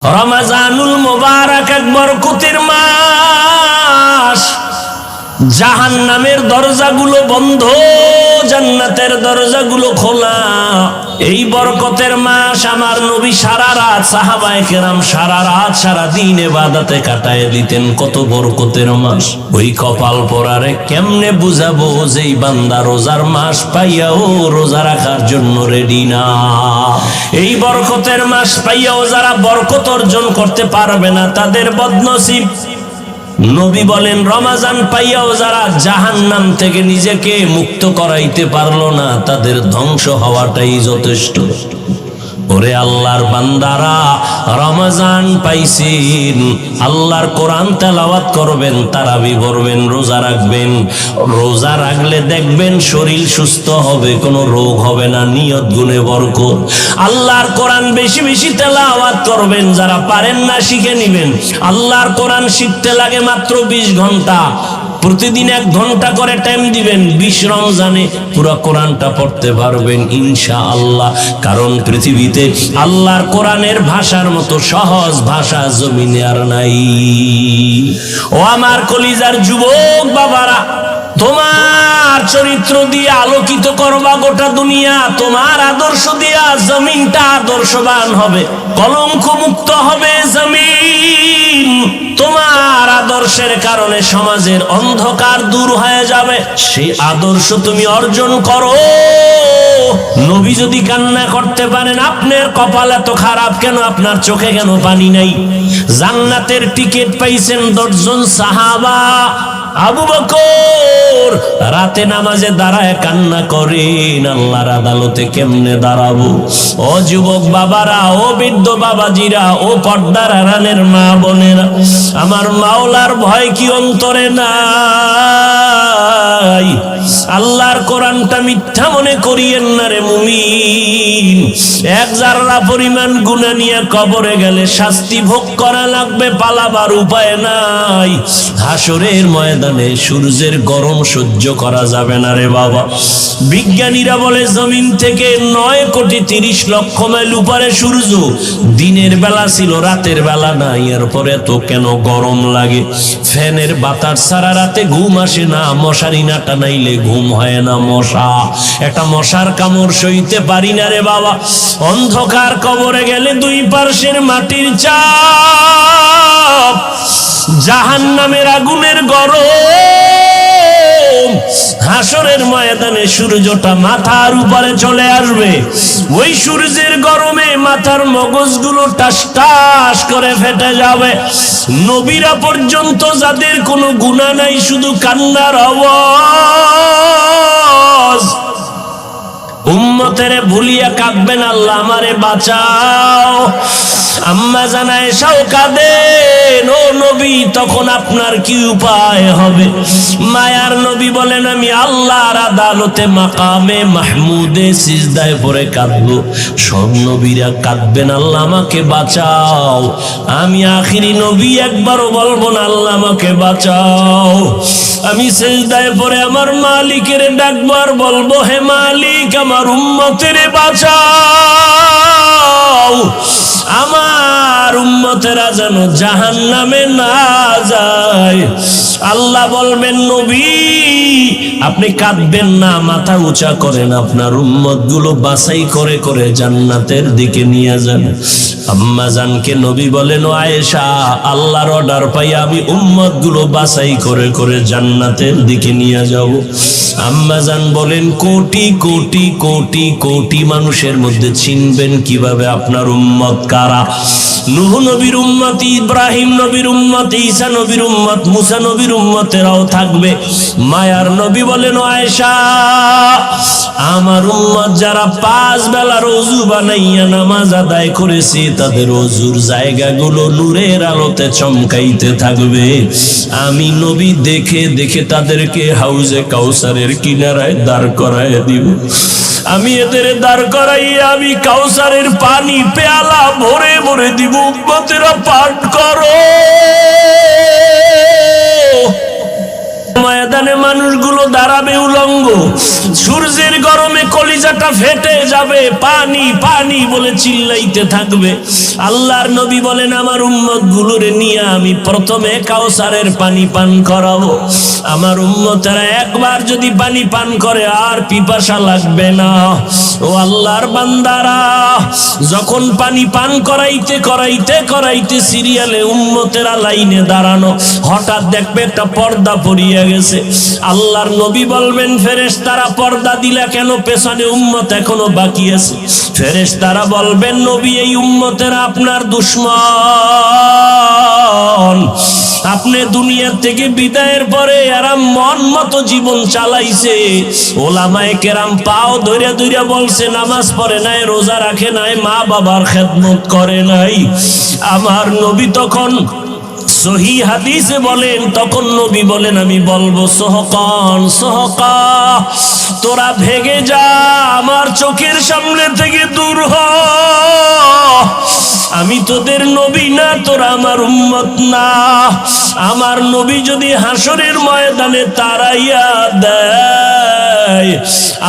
রমজানুল মুবারক এক বরকতের মাস। জাহান্নামের দরজাগুলো বন্ধ, জান্নাতের দরজাগুলো খোলা। এই বরকতের মাস আমার নবী সারা রাত, সাহাবায়ে কেরাম সারা রাত সারা দিন ইবাদতে কাটায় দিতেন। কত বরকতের মাস। ওই কপাল পরারে কেমনে বুঝাবো যে এই বান্দা রোজার মাস পাইয়াও রোজা রাখার জন্য রেডি না। এই বরকতের মাস পাইয়াও যারা বরকত অর্জন করতে পারবে না তাদের বদনসিব। নবী বলেন রমজান পাইয়াও যারা জাহান্নাম থেকে নিজেকে মুক্ত করাইতে পারলো না তাদের ধ্বংস হওয়াটাই যথেষ্ট। ওরে আল্লাহর বান্দারা, রমজান পাইছেন, আল্লাহর কোরআন তেলাওয়াত করবেন, তারাবি পড়বেন, রোজা রাখবেন। রোজা রাখলে দেখবেন শরীর সুস্থ হবে, কোনো রোগ হবে না, নিয়ত গুণে বরকত। আল্লাহর কোরআন বেশি বেশি তেলাওয়াত করবেন, যারা পারেন না শিখে নিবেন। আল্লাহর কোরআন শিখতে লাগে মাত্র 20 ঘন্টা। প্রতিদিন 1 ঘন্টা করে টাইম দিবেন, 20 রমজানে পুরো কোরআনটা পড়তে পারবেন ইনশাআল্লাহ। কারণ পৃথিবীতে আল্লাহর কোরআনের ভাষার মতো সহজ ভাষা জমিনে আর নাই। ও আমার কলিজার যুবক বাবারা, তোমার চরিত্র দিয়ে আলোকিত করবা গোটা দুনিয়া। তোমার আদর্শ দিয়া জমিনটা আদর্শবান হবে, কলঙ্ক মুক্ত হবে জমিন। তোমার আদর্শের কারণে সমাজের অন্ধকার দূর হয়ে যাবে। সেই আদর্শ তুমি অর্জন করো। নবী যদি কান্না করতে পারেন, আপনার কপাল এত খারাপ কেন? আপনার চোখে কেন পানি নাই? জান্নাতের টিকিট পাইছেন 10 জন সাহাবা। আবু বকর রাতে নামাজে দাঁড়ায় কান্না করেন, আল্লাহর আদালতে কেমনে দাঁড়াবো? ও যুবক বাবারা, ও বৃদ্ধ বাবাজিরা, ও পর্দার আড়ালের মা বোনেরা, আমার মাওলার ভয় কি অন্তরে নাই? আল্লাহর কোরআনটা মিথ্যা মনে করিয়েন না রে মুমিন। 1 জাররা পরিমাণ গুনাহ নিয়ে কবরে গেলে শাস্তি ভোগ করা লাগবে, পালাবার উপায় নাই। হাসরের ময়দানে সূর্যের গরম সহ্য করা যাবে না রে বাবা। বিজ্ঞানীরা বলে জমিন থেকে 9 কোটি 30 লক্ষ মাইল উপরে সূর্য। দিনের বেলা ছিল, রাতের বেলা নাই। এরপরে তো কেন গরম লাগে? ফ্যানের বাতাস সারা রাতে ঘুম আসে না, মশারি না টানাইলে ঘুম হয় না। একটা মশার কামড় সইতে পারি না রে বাবা। অন্ধকার কবরে গেলে 2 পার্শ্বের মাটির চাপ, জাহান্নামের আগুনের গরম। হাসরের ময়দানে সূর্যটা মাথার উপরে চলে আসবে। ওই সূর্যের গরমে মাথার মগজগুলো টাস টাস করে ফেটে যাবে। নবীরা পর্যন্ত যাদের কোনো গুনাহ নাই, শুধু কান্নার আওয়াজ। উম্মতেরে ভুলিয়া কাঁদবেন, আল্লাহ আমারে বাঁচাও। আম্মা জান আয়েশাও কাঁদেন, ও নবী তখন আপনার কি উপায় হবে? মায়ার নবী বলেন, আমি আল্লাহর আদালতে মাকামে মাহমুদে সিজদায় পড়ে কাঁদবো। সব নবীরা কাঁদবেন, আল্লাহ আমাকে বাঁচাও। আমি আখিরি নবী, একবারও বলবো না আল্লাহ আমাকে বাঁচাও। আমি সিজদায় পড়ে আমার মালিকের ডাকবো আর বলবো, হে মালিক আমার উম্মতের বাঁচাও। আমার উম্মতেরা যেন জাহান্নামে না যায়। আল্লাহ বলবেন, নবী আপনি কাঁদবেন না, মাথা উঁচা করেন, আপনার উম্মত গুলো বাছাই করে করে জান্নাতের দিকে নিয়ে যান। আম্মা জানকে নবী বলেন, ও আয়েশা, আল্লাহর অর্ডার পাই আমি উম্মত গুলো বাছাই করে করে জান্নাতের দিকে নিয়ে যাব। আম্মা জান বলেন, কোটি কোটি কোটি কোটি মানুষের মধ্যে চিনবেন কিভাবে আপনার উম্মত কারা? নূহ নবীর উম্মত, ইব্রাহিম নবীর উম্মত, ঈসা নবীর উম্মত, মুসা নবীর উম্মতেরাও থাকবে। মায়ার নবী বলেন, ও আয়েশা, আমার উম্মত যারা 5 বেলার ওযু বানাইয়া নামাজ আদায় করেছে, তাদের ওযুর জায়গাগুলো নূরের আলোতে চমকাইতে থাকবে। আমি নবী দেখে দেখে তাদেরকে হাউজে কাউসারের কিনারায় দাঁড় করায় দিব। আমি এদের দাঁড় করাইয়া আমি কাউসারের পানি পেয়ালা ভরে ভরে দিব। উম্মতেরা পাঠ করো। ময়দানে মানুষগুলো দাঁড়াবে উলঙ্গ, সূর্যের গরমে কলিজাটা ফেটে যাবে, পানি পানি বলে চিল্লাইতে থাকবে। আল্লাহর নবী বলেন আমার উম্মত গুলোরে নিয়ে আমি প্রথমে কাউসারের পানি পান করাবো। আমার উম্মতেরা একবার যদি পানি পান করে আর পিপাসা লাগবে না। ও আল্লাহর বান্দারা, যখন পানি পান করাইতে করাইতে করাইতে সিরিয়ালে উম্মতেরা লাইনে দাঁড়ানো, হঠাৎ দেখবে একটা পর্দা পড়িয়া গেছে। আল্লাহর নবী বলবেন ফেরেশতারা পর্দা দিলা কেন, পেছনে উম্মত এখনো বাকি আছে। ফেরেশতারা বলবেন নবী এই উম্মতেরা আপনার দুশমন, আপনি দুনিয়া থেকে বিদায়ের পরে এরা মন মতো জীবন চালাইছে। ওলামায়ে কেরাম পাও ধইরা ধইরা বলছে নামাজ পড়ে নাই, রোজা রাখে নাই, মা বাবার খেদমত করে নাই। আমার নবী তখন সহি হাদিসে বলেন, তখন নবী বলেন আমি বলবো সোহকান সোহকা, তোরা ভেগে যা, আমার চোখের সামনে থেকে দূর হ। আমি তোদের নবী না, তোরা আমার উম্মত না। আমার নবী যদি হাসরের ময়দানে তাড়াইয়া দেয়,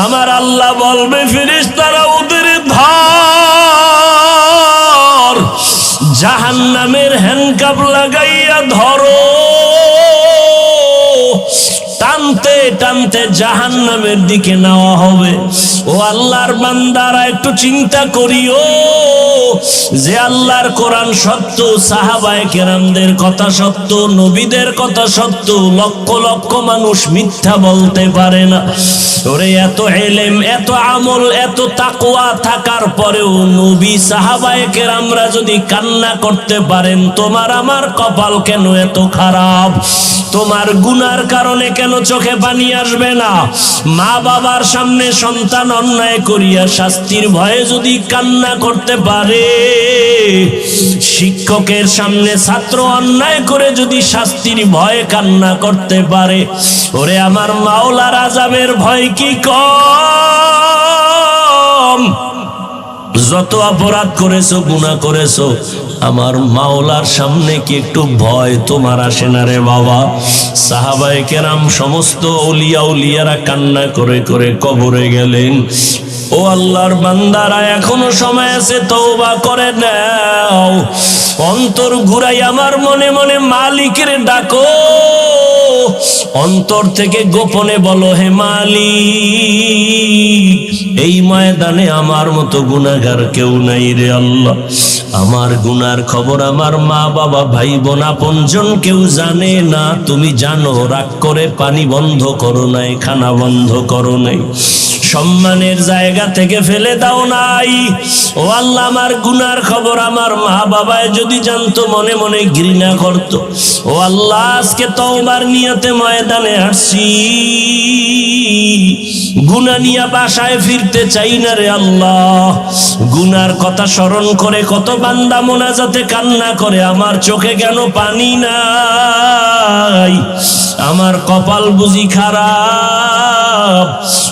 আমার আল্লাহ বলবে ফেরেশতারা ওদের ধর, জাহান্নামের হ্যান্ডকাপ লাগাইয়া ধরো। টানতে টানতে জাহান্নামের দিকে নেওয়া হবে। ও আল্লাহর বান্দারা একটু চিন্তা করিও যে আল্লাহর কোরআন সত্য, সাহাবায়ে কেরামদের কথা সত্য, নবীদের কথা সত্য, লক্ষ লক্ষ মানুষ মিথ্যা বলতে পারে না। ওরে এত ইলম, এত আমল, এত তাকওয়া থাকার পরেও নবী সাহাবায়ে কেরামরা যদি কান্না করতে পারেন, তোমার আমার কপাল কেন এত খারাপ? তোমার গুনার কারণে কেন চোখে পানি আসবে না? মা বাবার সামনে সন্তান অন্যায় করিয়া শাস্তির ভয়ে যদি কান্না করতে পারে, শিক্ষকের সামনে ছাত্র অন্যায় করে যদি শাস্তির ভয়ে কান্না করতে পারে, ওরে আমার মাওলার আযাবের ভয় কি কম? যত অপরাধ করেছো, গুনাহ করেছো, আমার মাওলার সামনে কি একটু ভয় তোমার আসে না রে বাবা? সাহাবায়ে কেরাম সমস্ত আউলিয়া উলিয়ারা কান্না করে করে কবরে গেলেন। ও আল্লাহর বান্দারা, এখনো সময় আছে, তওবা করে নাও। অন্তর ঘুরাই আমার মনে মনে মালিকের ডাকো, অন্তর থেকে গোপনে বলো হে মালিক, এই ময়দানে আমার মতো গুনাহগার কেউ নাই রে আল্লাহ। আমার গুনার খবর আমার মা বাবা ভাই বোন আপনজন কেউ জানে না। তুমি জানো, রাগ করে পানি বন্ধ করো নাই, খানা বন্ধ করো নাই, সম্মানের জায়গা থেকে ফেলে দাও নাই। ও আল্লাহ, আমার গুনার খবর আমার মা বাবায় যদি জানতো, মনে মনে ঘৃণা করতো। ও আল্লাহ, আজকে তওবার নিয়তে ময়দানে আসছি, গুনাহ নিয়ে বাসায় ফিরতে চাই না রে আল্লাহ। গুনার কথা স্মরণ করে কত বান্দা মোনাজাতে কান্না করে, আমার চোখে কেন পানি নাই? আমার কপাল বুঝি খারাপ?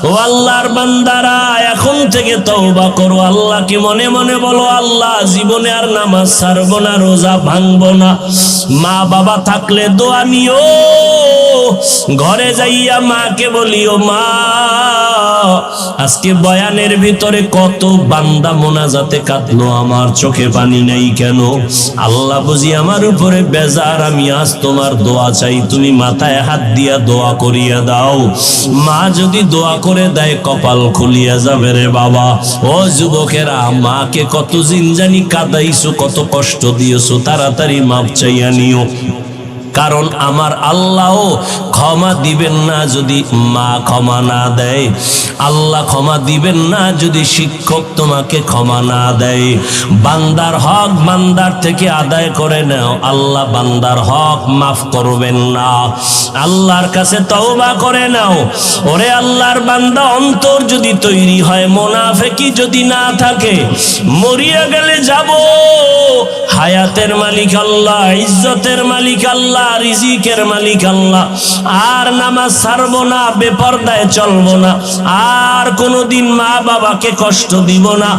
ও আল্লাহর বান্দারা, এখন থেকে তওবা করো, আল্লাহকে মনে মনে বলো, আল্লাহ জীবনে আর নামাজ ছাড়বো না, রোজা ভাঙবো না। মা বাবা থাকলে দোয়া নিও, ঘরে যাইয়া মাকে বলিও, মা আজকে বয়ানের ভিতরে কত বান্দা মোনাজাতে কাঁদলো, আমার চোখে পানি নাই কেন? আল্লাহ বুঝি আমার উপরে বেজার, আমি আজ তোমার দোয়া চাই, তুমি মাথায় হাত দিয়া দোয়া করিয়া দাও। মা যদি দোয়া করে দেয়, কপাল খুলিয়া যাবে রে বাবা। ও যুবকেরা, মাকে কত জিনজানি কাঁদাইছো, কত কষ্ট দিয়েছো, তাড়াতাড়ি মাপ চাইয়া নিও। কারণ আমার আল্লাহও ক্ষমা দিবেন না যদি মা ক্ষমা না দেয়। আল্লাহ ক্ষমা দিবেন না যদি শিক্ষক তোমাকে ক্ষমা না দেয়। বান্দার হক বান্দার থেকে আদায় করে নাও, আল্লাহ বান্দার হক মাফ করবেন না। আল্লাহর কাছে তওবা করে নাও। ওরে আল্লাহর বান্দা, অন্তর যদি তৈরি হয়, মুনাফিকি যদি না থাকে, মরিয়া গেলে যাব, হায়াতের মালিক আল্লাহ, ইজ্জতের মালিক আল্লাহ, আল্লাহ, রিজিকের মালিক আল্লাহ। আর নামাজ ছাড়বো না, বেপরদায় চলবো না, আর কোনোদিন মা বাবাকে কষ্ট দিব না,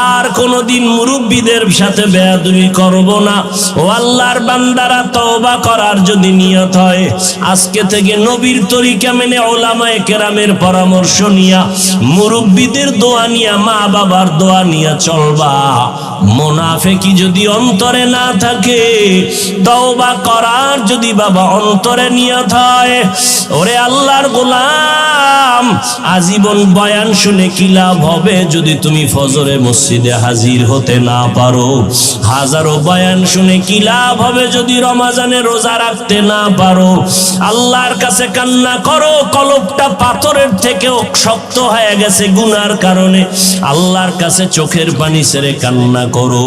আর কোনোদিন মুরব্বীদের সাথে বেয়াদবি করব না। ও আল্লাহর বান্দারা, তওবা করার যদি নিয়ত হয়, আজকে থেকে নবীর তরিকা মেনে উলামায়ে কেরামের পরামর্শ নিয়া, মুরব্বীদের দোয়া নিয়া, মা বাবার দোয়া নিয়া চলবা। মুনাফিকি যদি অন্তরে না থাকে, তওবা করার যদি বাবা অন্তরে নিয়ত হয়, ওরে আল্লাহর গোলাম, আজীবন বয়ান শুনে কি লাভ হবে যদি তুমি ফজরে মসজিদে হাজির হতে না পারো? হাজারো বয়ান শুনে কি লাভ হবে যদি রমজানে রোজা রাখতে না পারো? আল্লাহর কাছে কান্না করো, কলবটা পাথরের থেকেও শক্ত হয়ে গেছে গুনার কারণে। আল্লাহর কাছে চোখের পানি ছেড়ে কান্না করো।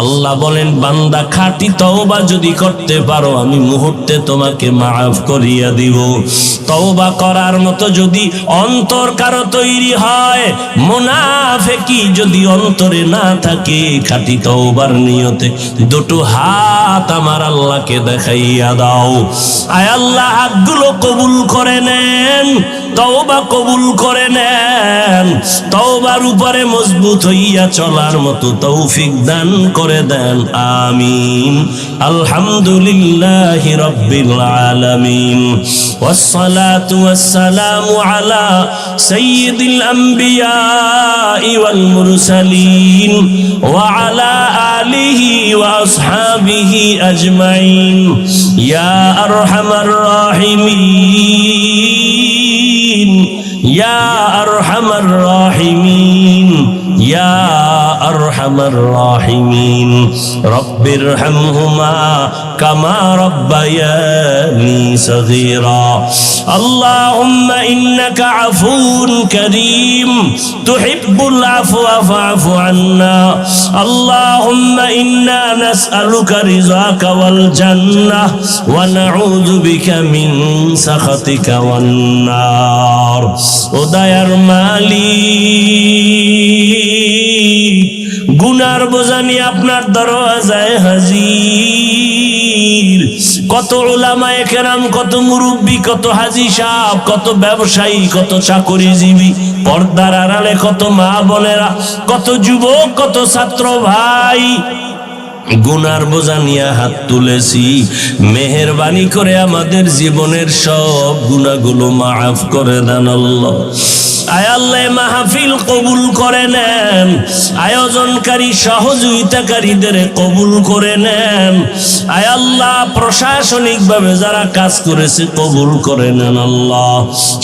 আল্লাহ বলেন, বান্দা খাঁটি তওবা যদি করতে পারো, আমি মুহূর্তে তোমাকে মাফ করিয়া দিব। তওবা করার মতো যদি অন্তর কারো তৈরি হয়, মুনাফিকি যদি অন্তরে না থাকে, খাঁটি তওবার নিয়তে দুটো হাত আমার আল্লাহকে দেখাইয়া দাও। আয় আল্লাহ, হাতগুলো কবুল করে নেন, তওবা কবুল করে নেন, তওবার উপরে মজবুত হইয়া চলার মতো তৌফিক দান করে দেন। আমিন। আলহামদুলিল্লাহি রাব্বিল আলামিন, ওয়াসসালাতু ওয়াসসালামু আলা সাইয়্যিদিল আম্বিয়া ওয়াল মুরসালিন ওয়া আলা আলিহি ওয়া আসহাবিহি আজমাইন। ইয়া আরহামার রাহিমিন, ইয়া আরহামার রাহিমিন, ইয়া আরহামার রাহিমিন। রব্বিরহামহুমা কামা রব্বায়ানি সগীরা। আল্লাহুম্মা ইন্নাকা আফুউন কারীম, তুহিব্বুল আফওয়া ফা'ফু আন্না। আল্লাহুম্মা ইন্না নাসআলুকা রিযাকা ওয়াল জান্নাহ ওয়া নাউযু বিকা মিন সাখাতিকা ওয়ান নার। ও দয়ার মালিক, গুনার বোঝা নিয়ে আপনার দরওয়াজায় হাজির। কত উলামায়ে কেরাম, কত মুরব্বী, কত হাজী সাহেব, কত ব্যবসায়ী, কত চাকরিজীবী, পর্দার আড়ালে কত মা বোনেরা, কত যুবক, কত ছাত্র ভাই, গুনার বোঝা নিয়ে হাত তুলেছি। মেহেরবানি করে আমাদের জীবনের সব গুনাহগুলো মাফ করে দেন আল্লাহ। আয় আল্লাহ, মাহফিল কবুল করে নেন, আয়োজনকারী সহযোগিতাকারীদের কবুল করে নেন। আয় আল্লাহ, প্রশাসনিকভাবে যারা কাজ করেছে কবুল করে নেন আল্লাহ।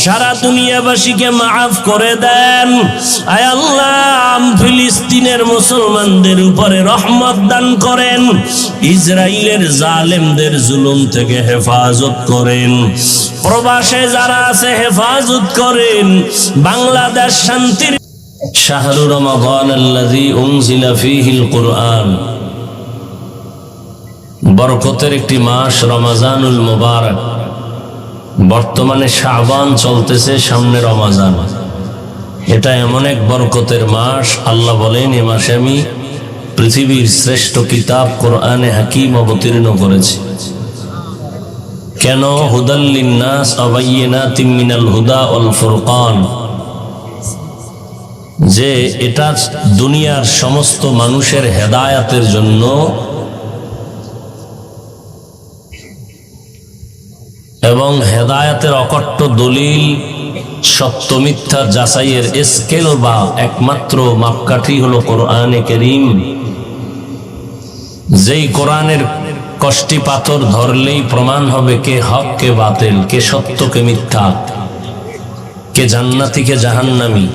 সারা দুনিয়াবাসীকে মাফ করে দেন। আয় আল্লাহ, ফিলিস্তিনের মুসলমানদের উপরে রহমত দান করেন, ইসরায়েলের জালেমদের জুলুম থেকে হেফাজত করেন, প্রবাসে যারা আছে হেফাজত করেন। বাংলাদেশ শান্তির শাহরু রমাদান আল্লাযী উনজিলা ফীহিল কুরআন, বরকতের একটি মাস রমজানুল মুবারক। বর্তমানে শাবান চলতেছে, সামনে রমজান। এটা এমন এক বরকতের মাস, আল্লাহ বলেন এ মাসে আমি পৃথিবীর শ্রেষ্ঠ কিতাব কোরআনে হাকিম অবতীর্ণ করেছি। কেন? হুদাল লিন্নাস ওয়া বাইয়িনাতিম মিনাল হুদা ওয়াল ফুরকান, যে এটা দুনিয়ার সমস্ত মানুষের হেদায়াতের জন্য এবং হেদায়াতের অকট্ট দলিল, সত্য মিথ্যা যাচাইয়ের স্কেল বা একমাত্র মাপকাঠি হলো কোরআনে কারীম। যেই কোরআনের কষ্টি পাথর ধরলেই প্রমাণ হবে কে হক কে বাতিল, কে সত্য কে মিথ্যা, কে জান্নাতি কে জাহান্নামী,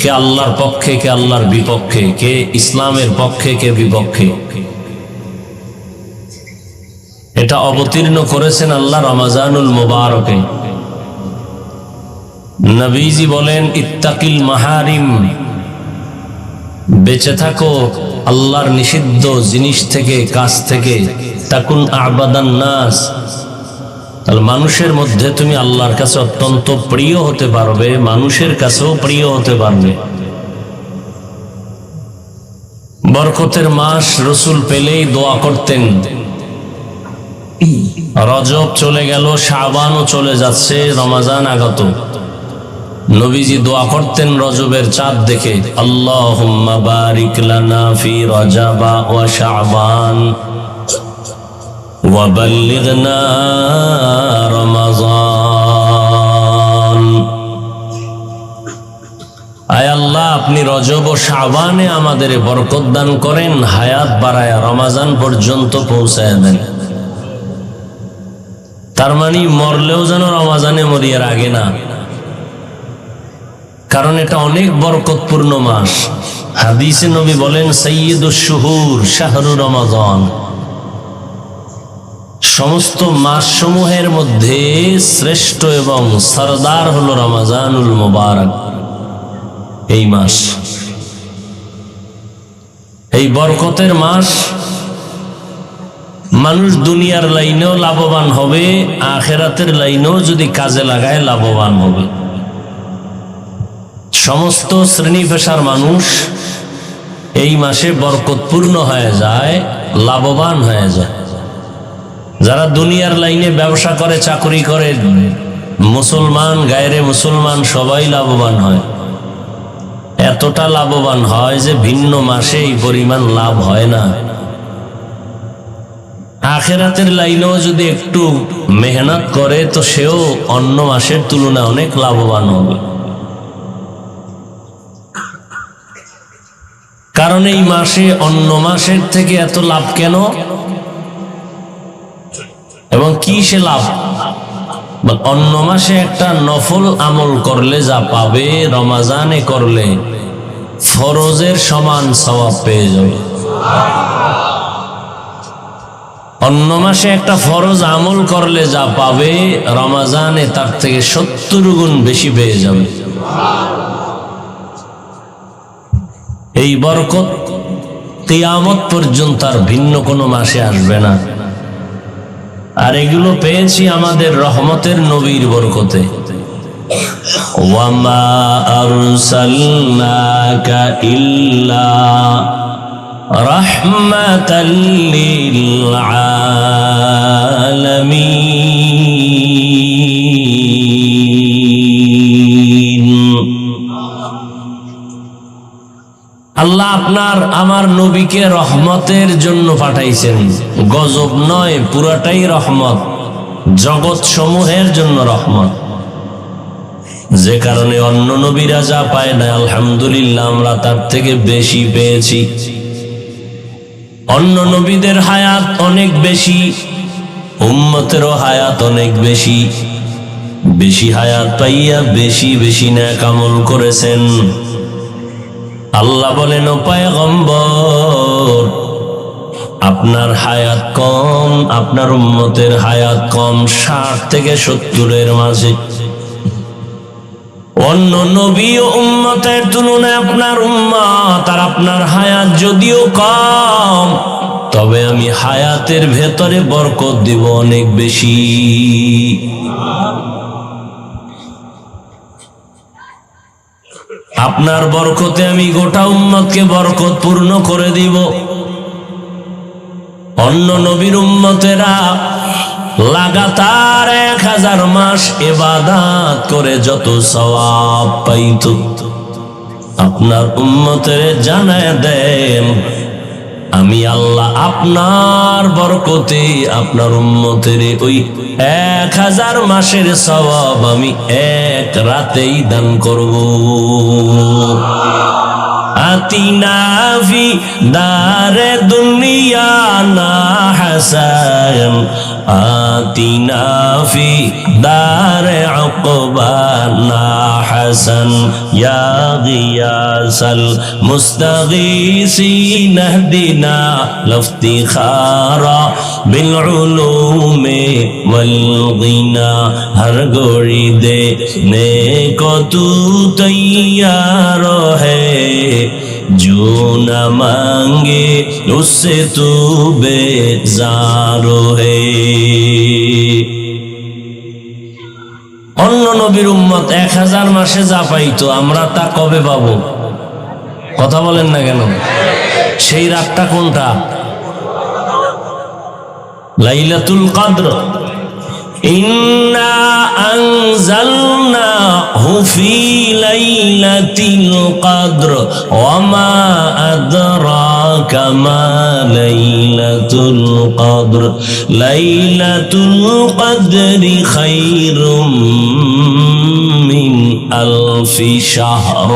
কে আল্লাহর পক্ষে কে আল্লাহর বিপক্ষে, কে ইসলামের পক্ষে কে বিপক্ষে। এটা অবতীর্ণ করেছেন আল্লাহ রমজানুল মুবারকে। নবীজি বলেন, ইত্তাকিল মাহারিম, বেঁচে থাকো আল্লাহর নিষিদ্ধ জিনিস থেকে, কাজ থেকে। তাকুন আবাদান নাস, তাহলে মানুষের মধ্যে তুমি আল্লাহর কাছে অত্যন্ত প্রিয় হতে পারবে, মানুষের কাছেও প্রিয় হতে পারবে। বরকতের মাস, রসুল পেলেই দোয়া করতেন, রজব চলে গেল, শাবানও চলে যাচ্ছে, রমজান আগত। নবীজি দোয়া করতেন রজবের চাঁদ দেখে, আল্লাহুম্মা বারিক লানা ফি রজবা ওয়া শাবান ওয়া বাল্লিগনা রমাজান। আয় আল্লাহ, আপনি রজব ও শাবানে আমাদের বরকত দান করেন, হায়াত বাড়ায়া রমজান পর্যন্ত পৌঁছায় দেন। তার মানে মরলেও যেন রমজানে মরিয়ার আগে না, কারণ এটা অনেক বরকতপূর্ণ মাস। হাদিসে নবী বলেন, সাইয়্যিদুশ শুহুর শাহরু রমাজান। সমস্ত মাস সমূহের মধ্যে শ্রেষ্ঠ এবং সরদার হলো রমজানুল মুবারক। এই মাস, এই বরকতের মাস, মানুষ দুনিয়ার লাইনেও লাভবান হবে, আখিরাতের লাইনেও যদি কাজে লাগায় লাভবান হবে। সমস্ত শ্রেণী পেশার মানুষ এই মাসে বরকতপূর্ণ হয়ে যায়, লাভবান হয়ে যায়। যারা দুনিয়ার লাইনে ব্যবসা করে, চাকরি করে, মুসলমান গায়রে মুসলমান সবাই লাভবান হয়। এতটা লাভবান হয় যে ভিন্ন মাসে এই পরিমাণ লাভ হয় না। আখিরাতের লাইনেও যদি একটু মেহনত করে তো সেও অন্য মাসের তুলনায় অনেক লাভবান হবে। কারণ এই মাসে অন্য মাসের থেকে এত লাভ কেন এবং কি সে লাভ? অন্য মাসে একটা নফল আমল করলে যা পাবে, রমজানে করলে ফরজের সমান সওয়াব পেয়ে যাবে। অন্য মাসে একটা ফরজ আমল করলে যা পাবে, রমজানে তার থেকে 70 গুণ বেশি পেয়ে যাবে। এই বরকত কিয়ামত পর্যন্ত আর ভিন্ন কোনো মাসে আসবে না। আর এগুলো পেয়েছি আমাদের রহমতের নবীর বরকতে। ওয়ামা আরসালনাকা ইল্লা রাহমাতাল লিল আলামিন। আল্লাহ আপনার আমার নবীকে রহমতের জন্য পাঠাইছেন। গজব নয়, পুরাটাই রহমত, জগৎ সমূহের জন্য রহমত। যে কারণে অন্য নবীরা যা পায় না, আলহামদুলিল্লাহ আমরা তার থেকে বেশি পেয়েছি। অন্য নবীদের হায়াত অনেক বেশি, উম্মতেরও হায়াত অনেক বেশি। বেশি হায়াত পাইয়া বেশি বেশি নেক আমল করেছেন। আল্লাহ বলেন, ও পয়গম্বর, আপনার হায়াত কম, আপনার উম্মতের হায়াত কম, 60 থেকে 70-এর মাঝে। অন্য নবী ও উম্মতের তুলনায় আপনার উম্মত আর আপনার হায়াত যদিও কম, তবে আমি হায়াতের ভেতরে বরকত দিব অনেক বেশি। আপনার বরকতে আমি গোটা উম্মতকে বরকত পূর্ণ করে দিব। অন্য নবীর উম্মতেরা লাগাতার 1000 মাস ইবাদত করে যত সওয়াব পাইত, আপনার উম্মতের জানায় দেন, আমি আল্লাহ আপনার বরকতে আপনার উম্মতের ওই 1000 মাসের সওয়াব আমি এক রাতেই দান করব। আতিনা ফি দারে দুনিয়া না হাসান, আতিনা ফি দারে উকবা না হাসান, ইয়া গিয়াসাল মুস্তাগীসিন ইহদিনা লফতিখারা বিল উলুমে ওয়াল গিনা। হর গড়ি দে নে কো তু তৈয়ার হ্যায়, जो न मांगे उससे तू बेजार है। অন্য নবীর উম্মত 1000 মাসে যা পাইতো, আমরা তা কবে পাবো? কথা বলেন না কেন? সেই রাতটা কোনটা? লাইলাতুল কদর, ইন্না আনজালনাহু ফি লাইলাতিল কদর ওয়া মা আদরাকা মা লাইলাতুল কদর লাইলাতুল কদরি খায়রুম মিন আলফি শাহর।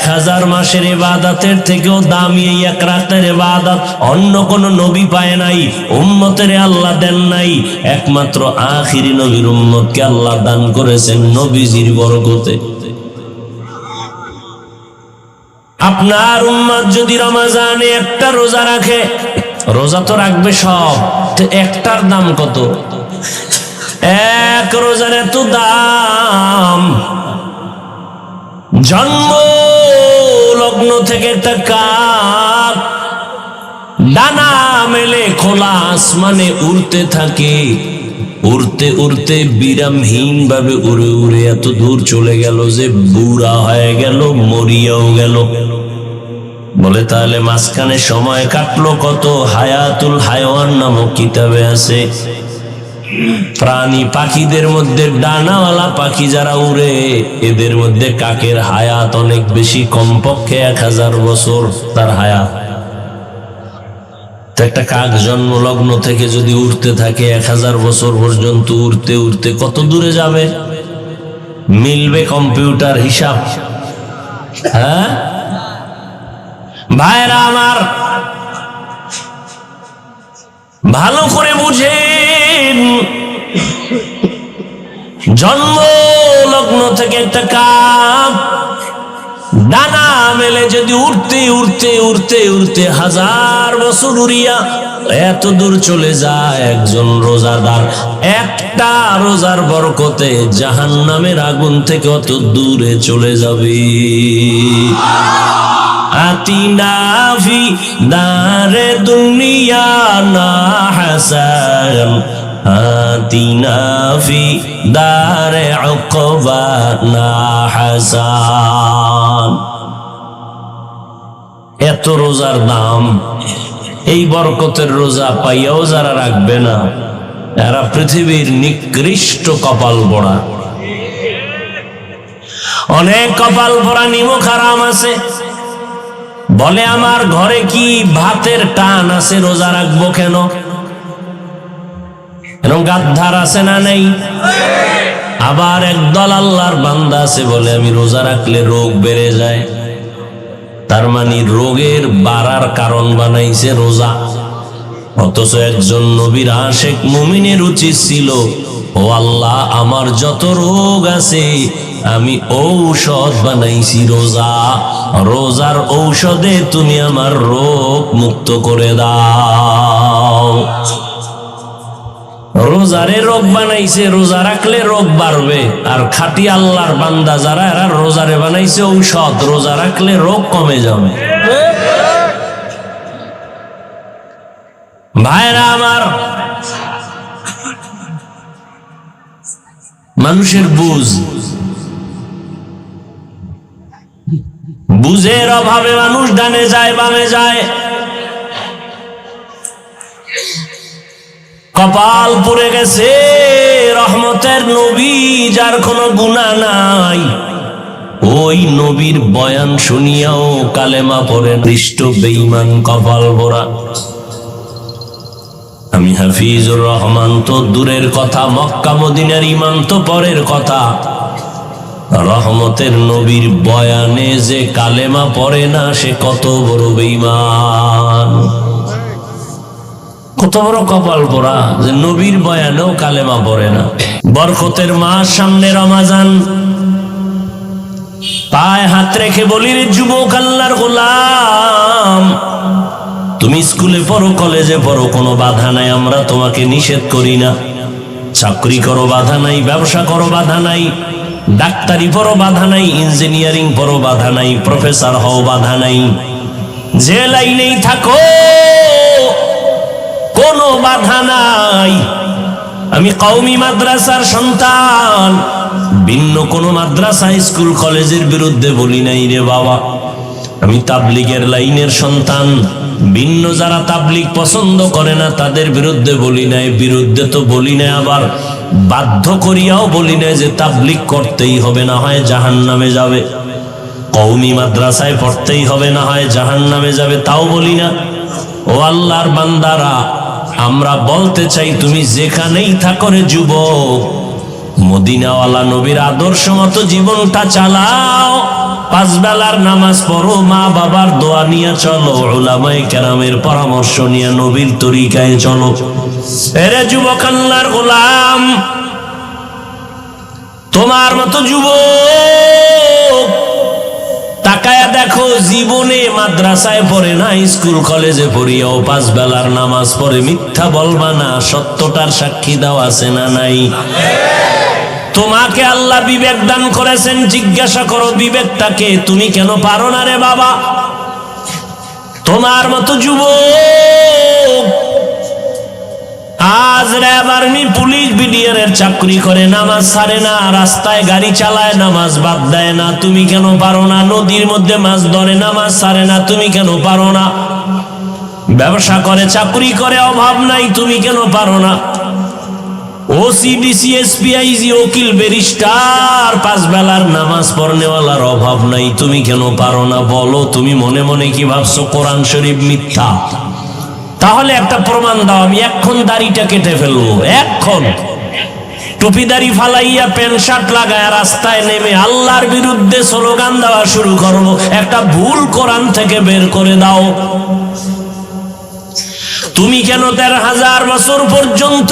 1000 মাসের ইবাদতের থেকেও দামি এই এক রাতের ইবাদত অন্য কোন নবী পায় নাই, উম্মতের আল্লাহ দেন নাই। একমাত্র আখিরি নবীর উম্মতকে আল্লাহ দান করেছেন নবীজির বরকতে। আপনার উম্মত যদি রমজানে একটা রোজা রাখে, রোজা তো রাখবে সব, তো একটার দাম কত? এক রোজার এত দাম। জন্ম লগ্ন থেকে একটা কাক ডানা মেলে খোলা আসমানে উড়তে থাকে, উড়তে উড়তে বিরামহীন ভাবে উড়ে উড়ে এত দূর চলে গেল যে বুড়া হয়ে গেল, মরিয়াও গেল। বলে তাহলে মাঝখানে সময় কাটলো কত? হায়াতুল হায়ওয়ান নামক কিতাবে আছে প্রাণী পাখিদের মধ্যে ডানাওয়ালা পাখি যারা উড়ে এদের মধ্যে কাকের হায়াত অনেক বেশি, কমপক্ষে 1000 বছর তার হায়াত। একটা কাক জন্মলগ্ন থেকে যদি উড়তে থাকে 1000 বছর পর্যন্ত উড়তে উড়তে কত দূরে যাবে? মিলবে কম্পিউটার হিসাব? হ্যাঁ ভাইরা আমার, ভালো করে বুঝেন, জন্ম লগ্ন থেকে একটা কাক ডানা মেলে যদি উড়তে উড়তে উড়তে উড়তে 1000 বছর উড়িয়া এত দূর চলে যায়, একজন রোজাদার একটা রোজার বরকতে জাহান্নামের আগুন থেকে অত দূরে চলে যাবে। আতিনা ফি দারে দুনিয়া না হাসান, আতিনা ফি দারে উকবা না হাসান। এত রোজার দাম, এই বরকতের রোজা পাইয়াও যারা রাখবে না, এরা পৃথিবীর নিকৃষ্ট কপাল পোড়া। অনেক কপাল পোড়া নিমক হারাম আছে, বলে আমার ঘরে কি ভাতের টান আছে, রোজা রাখবো কেন? এরকম গাদ্দার আছে না নেই? আবার একদল আল্লাহর বান্দা আছে বলে আমি রোজা রাখলে রোগ বেড়ে যায়, তার মানে রোগের বাড়ার কারণ বানাইছে রোজা। অথচ একজন নবীর আশিক মুমিনের উচিত ছিল, ও আল্লাহ আমার যত রোগ আছে আমি ঔষধ বানাইছি রোজা, রোজার ঔষধে তুমি আমার রোগ মুক্ত করে দাও। রোজারে রোগ বানাইছে, রোজা রাখলে রোগ বাড়বে। আর খাঁটি আল্লাহর বান্দা যারা, এরা রোজারে বানাইছে ঔষধ, রোজা রাখলে রোগ কমে যাবে। ভাইরা আমার, মানুষের বুঝের অভাবে মানুষ ডানে যায় বামে যায়, কপাল পুড়ে গেছে। রহমতের নবী যার কোনো গুনাহ নাই, ওই নবীর বয়ান শুনিয়াও কালেমা পড়ে দৃষ্ট বেঈমান কপাল পোড়া। আমি হাফিজুর রহমান তো দূরের কথা, মক্কা মদিনার ইমান তো পরের কথা। রহমতের নবীর বয়ানে যে কালেমা পড়ে না, সে কত বড় বেঈমান, কত বড় কপাল পোড়া যে নবীর বয়ানেও কালেমা পড়ে না। বরকতের মাস সামনে, রমজান। পায়ে হাত রেখে বলি রে যুবক, আল্লাহর গোলাম, তুমি স্কুলে পড়ো, কলেজে পড়ো, কোনো বাধা নাই, আমরা তোমাকে নিষেধ করি না। চাকরি করো বাধা নাই, ব্যবসা করো বাধা নাই, ডাক্তারি পড়ো বাধা নাই, ইঞ্জিনিয়ারিং পড়ো বাধা নাই, প্রফেসর হও বাধা নাই, যে লাইনেই থাকো কোনো বাধা নাই। আমি কওমি মাদ্রাসার সন্তান, ভিন্ন কোন মাদ্রাসা স্কুল কলেজের বিরুদ্ধে বলি নাই রে বাবা। আমি তাবলীগের লাইনের সন্তান, ভিন্ন যারা তাবলীগ পছন্দ করে না তাদের বিরুদ্ধে বলি নাই, বিরুদ্ধে তো বলি নাই, আবার বাধ্য করিয়াও বলি নাই যে তাবলীগ করতেই হবে, না হয় জাহান্নামে যাবে। কওমি মাদ্রাসায় পড়তেই হবে, না হয় জাহান্নামে যাবে, তাও বলি না। ও আল্লাহর বান্দারা, আমরা বলতে চাই তুমি যেখানেই থাকো রে যুবক, মদিনাওয়ালা নবীর আদর্শ মতো জীবনটা চালাও। 5 বেলার নামাজ পড়ো, মা বাবার দোয়া নিয়ে চলো, উলামায়ে কেরামের পরামর্শ নিয়ে নবীর তরিকায় চলো। এরে যুবক আল্লাহর গোলাম, তোমার মতো যুবক তাকায়া দেখো, জীবনে মাদ্রাসায় পড়ে না, স্কুল কলেজে পড়িয়াও 5 বেলার নামাজ পড়ে। মিথ্যা বলবা না, সত্যটার সাক্ষী দাও, আছে না নাই? তোমাকে আল্লাহ বিবেক দান করেছেন, জিজ্ঞাসা করো বিবেকটাকে, তুমি কেন পারো না রে বাবা? তোমার মতো যুবক আজ র্যাব, আর্মি, পুলিশ, বিডিআর এর চাকরি করে, নামাজ ছাড়ে না, রাস্তায় গাড়ি চালায়, নামাজ বাদ দেয় না, তুমি কেন পারো না? নদীর মধ্যে মাছ ধরে, নামাজ ছাড়ে না, তুমি কেন পারো না? ব্যবসা করে, চাকরি করে, অভাব নাই, তুমি কেন পারো না? ওসি, ডিসি, এসপি, আইজি, উকিল, ব্যারিস্টার, 5 বেলার নামাজ পড়নেওয়ালার অভাব নাই, তুমি কেন পারো না? বলো, তুমি মনে মনে কি ভাবছো কোরআন শরীফ মিথ্যা? তাহলে একটা প্রমাণ দাও, আমি এক্ষণ দাড়িটা কেটে ফেলবো, এক্ষণ টুপি দাড়ি ফালাইয়া প্যান্ট শার্ট লাগায় রাস্তায় নেমে আল্লাহর বিরুদ্ধে স্লোগান দেওয়া শুরু করবো। একটা ভুল কোরআন থেকে বের করে দাও। তুমি কেন 13,000 বছর পর্যন্ত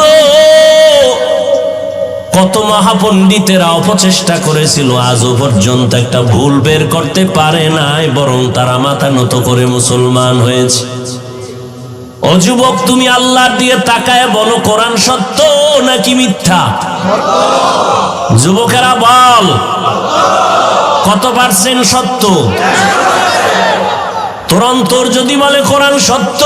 কত মহাপণ্ডিতেরা অপচেষ্টা করেছিল, আজও পর্যন্ত একটা ভুল বের করতে পারে নাই, বরং তারা মাথা নত করে মুসলমান হয়েছে। ও যুবক, তুমি আল্লাহর দিয়ে তাকায় বলো, কোরআন সত্য নাকি মিথ্যা? যুবকেরা বল, কত পার্সেন্ট সত্য? তোর অন্তর যদি বলে কোরআন সত্য,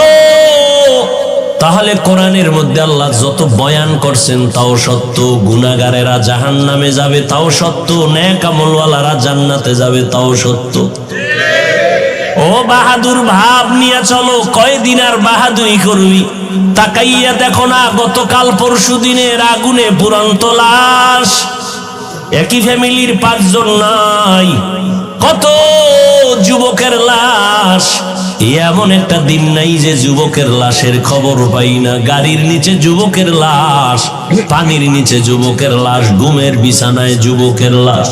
তাহলে কোরআনের মধ্যে আল্লাহ যত বয়ান করছেন তাও সত্য, গুনাহগারেরা জাহান্নামে যাবে তাও সত্য, নেক আমলওয়ালারা জান্নাতে যাবে তাও সত্য। ও বাহাদুর ভাব নিয়ে চলো, কয়দিন আর বাহাদুরি করবি? তাকাইয়া দেখো না, গতকাল পরশু দিনের আগুনে পুরন্ত লাশ, একই ফ্যামিলির 5 জন নাই, কত যুবকের লাশ। এমন একটা দিন নাই যে যুবকের লাশের খবর পাই না। গাড়ির নিচে যুবকের লাশ, পানির নিচে যুবকের লাশ, ঘুমের বিছানায় যুবকের লাশ।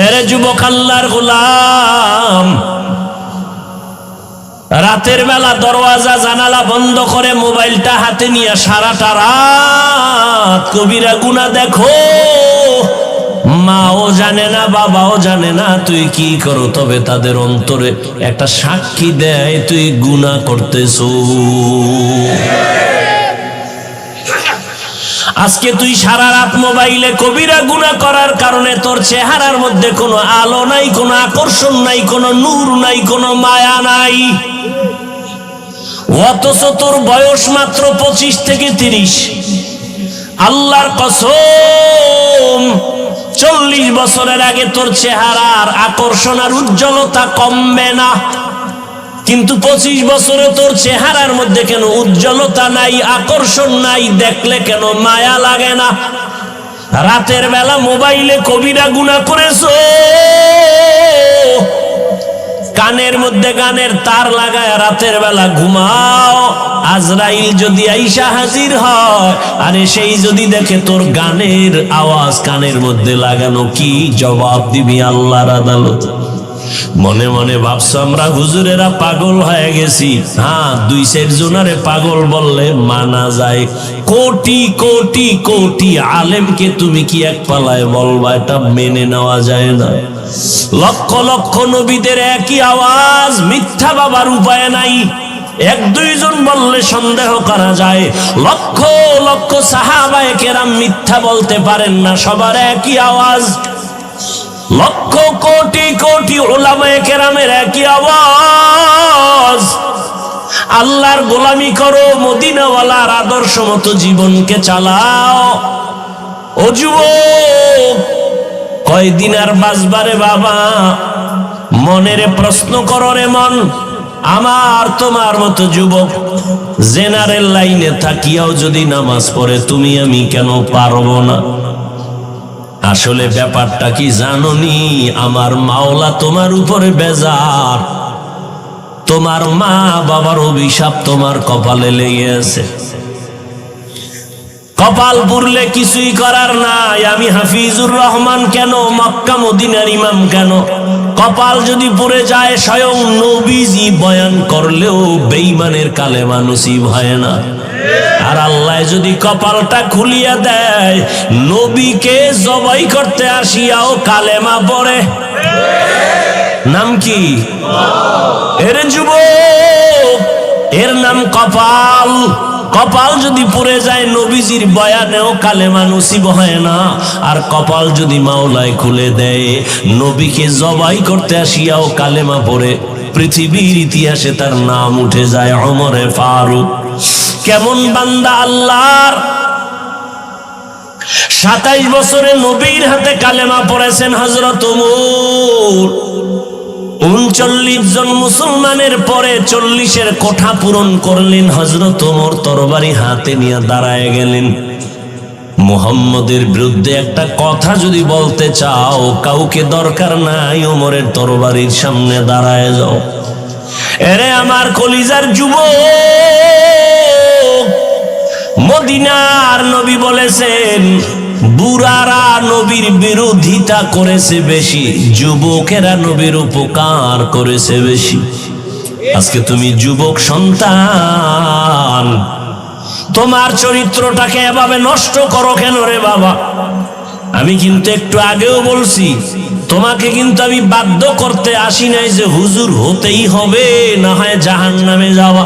এরে যুবক আল্লাহর গোলাম, রাতের বেলা দরওয়াজা জানালা বন্ধ করে মোবাইলটা হাতে নিয়ে সারাটা রাত কবিরা গুনাহ দেখো। মাও জানে না, বাবাও জানে না তুই কি করো, তবে তাদের অন্তরে একটা সাক্ষী দেয় তুই গুনাহ করতেছো। আজকে তুই সারা রাত মোবাইলে কবিরা গুনাহ করার কারণে তোর চেহারার মধ্যে কোনো আলো নাই, কোনো আকর্ষণ নাই, কোনো নূর নাই, কোনো মায়া নাই। অথচ তোর বয়স মাত্র 25 থেকে 30। আল্লাহর কসম, 40 বছরের আগে তোর চেহারার আকর্ষণ আর উজ্জ্বলতা কমবে না, কিন্তু 25 বছরে তোর চেহারার মধ্যে কেন উজ্জ্বলতা নাই, আকর্ষণ নাই, দেখলে কেন মায়া লাগে না? রাতের বেলা মোবাইলে কবিরা গুনাহ করেছো, কানের মধ্যে গানের তার লাগায় রাতের বেলা ঘুমাও। আজরাইল যদি আইসা হাজির হয়, আরে সেই যদি দেখে তোর গানের আওয়াজ কানের মধ্যে লাগানো, কি জবাব দিবি আল্লাহর আদালত? মনে মনে ভাবছো আমরা হুজুরেরা পাগল হয়ে গেছি। হ্যাঁ, 2 জনারে পাগল বললে মানা যায়, কোটি কোটি কোটি আলেমকে তুমি কি এক পালায় বলবা? এটা মেনে নেওয়া যায় না। লক্ষ লক্ষ নবীদের একই আওয়াজ, মিথ্যা বাবার উপায় নাই। 1-2 জন বললে সন্দেহ করা যায়, লক্ষ লক্ষ সাহাবায়ে কেরাম মিথ্যা বলতে পারেন না, সবার একই আওয়াজ। লক্ষ কোটি কোটি উলামায়ে কেরামের একই আওয়াজ, আল্লাহর গোলামি করো, মদিনাওয়ালার আদর্শ মতো জীবনকে চালাও। ও যুবক, কয়দিন আর বাঁচবারে বাবা? মনেরে প্রশ্ন করো রে মন, আমার তোমার মতো যুবক জেনারেল লাইনে থাকিয়াও যদি নামাজ পড়ে, তুমি আমি কেন পারবো না? আসলে ব্যাপারটা কি জানোনি? আমার মাওলা তোমার উপরে বেজার। তোমার মা বাবার অভিশাপ তোমার কপালে লেগে আছে। কপাল পুরলে কিছুই করার নাই। আমি হাফিজুর রহমান কেন, মক্কা মদিনার ইমাম কেন, কপাল যদি পুড়ে যায় স্বয়ং নবীজি বয়ান করলেও বেঈমানের কালেমা নসিব হয় না। আর আল্লাহ যদি কপালটা খুলিয়া দেয়, নবীকে জবাই করতে আসিয়াও কালেমা পড়ে। নাম কি? এর যুবক, এর নাম কপাল। কপাল যদি পুড়ে যায়, নবীজির বয়ানেও কালেমা নসিব হয় না। আর কপাল যদি মাওলায় খুলে দেয়, নবীকে জবাই করতে আসিয়াও কালেমা পড়ে, পৃথিবীর ইতিহাসে তার নাম উঠে যায় ওমরে ফারুক। কেমন বান্দা আল্লাহর! 27 বছরে নবীর হাতে কালেমা পড়েছেন হযরত ওমর। 39 জন মুসলমানের পরে 40-এর কোঠা পূরণ করলেন হযরত ওমর। তরবারি হাতে নিয়ে দাঁড়ায় গেলেন। মুহাম্মদের বিরুদ্ধে একটা কথা যদি বলতে চাও, কাউকে দরকার নাই, ওমরের তরবারির সামনে দাঁড়ায় যাও। এরে আমার কলিজার যুবক, মদিনার নবী বলেছেন, বুড়ারা নবীর বিরোধিতা করেছে বেশি, যুবকেরা নবীর উপকার করেছে বেশি। আজকে তুমি যুবক সন্তান, তোমার চরিত্রটাকে এভাবে নষ্ট করো কেন রে বাবা? আমি কিন্তু একটু আগেও বলছি, তোমাকে কিন্তু আমি বাধ্য করতে আসি নাই যে হুজুর হতেই হবে, না হয় জাহান্নামে যাওয়া।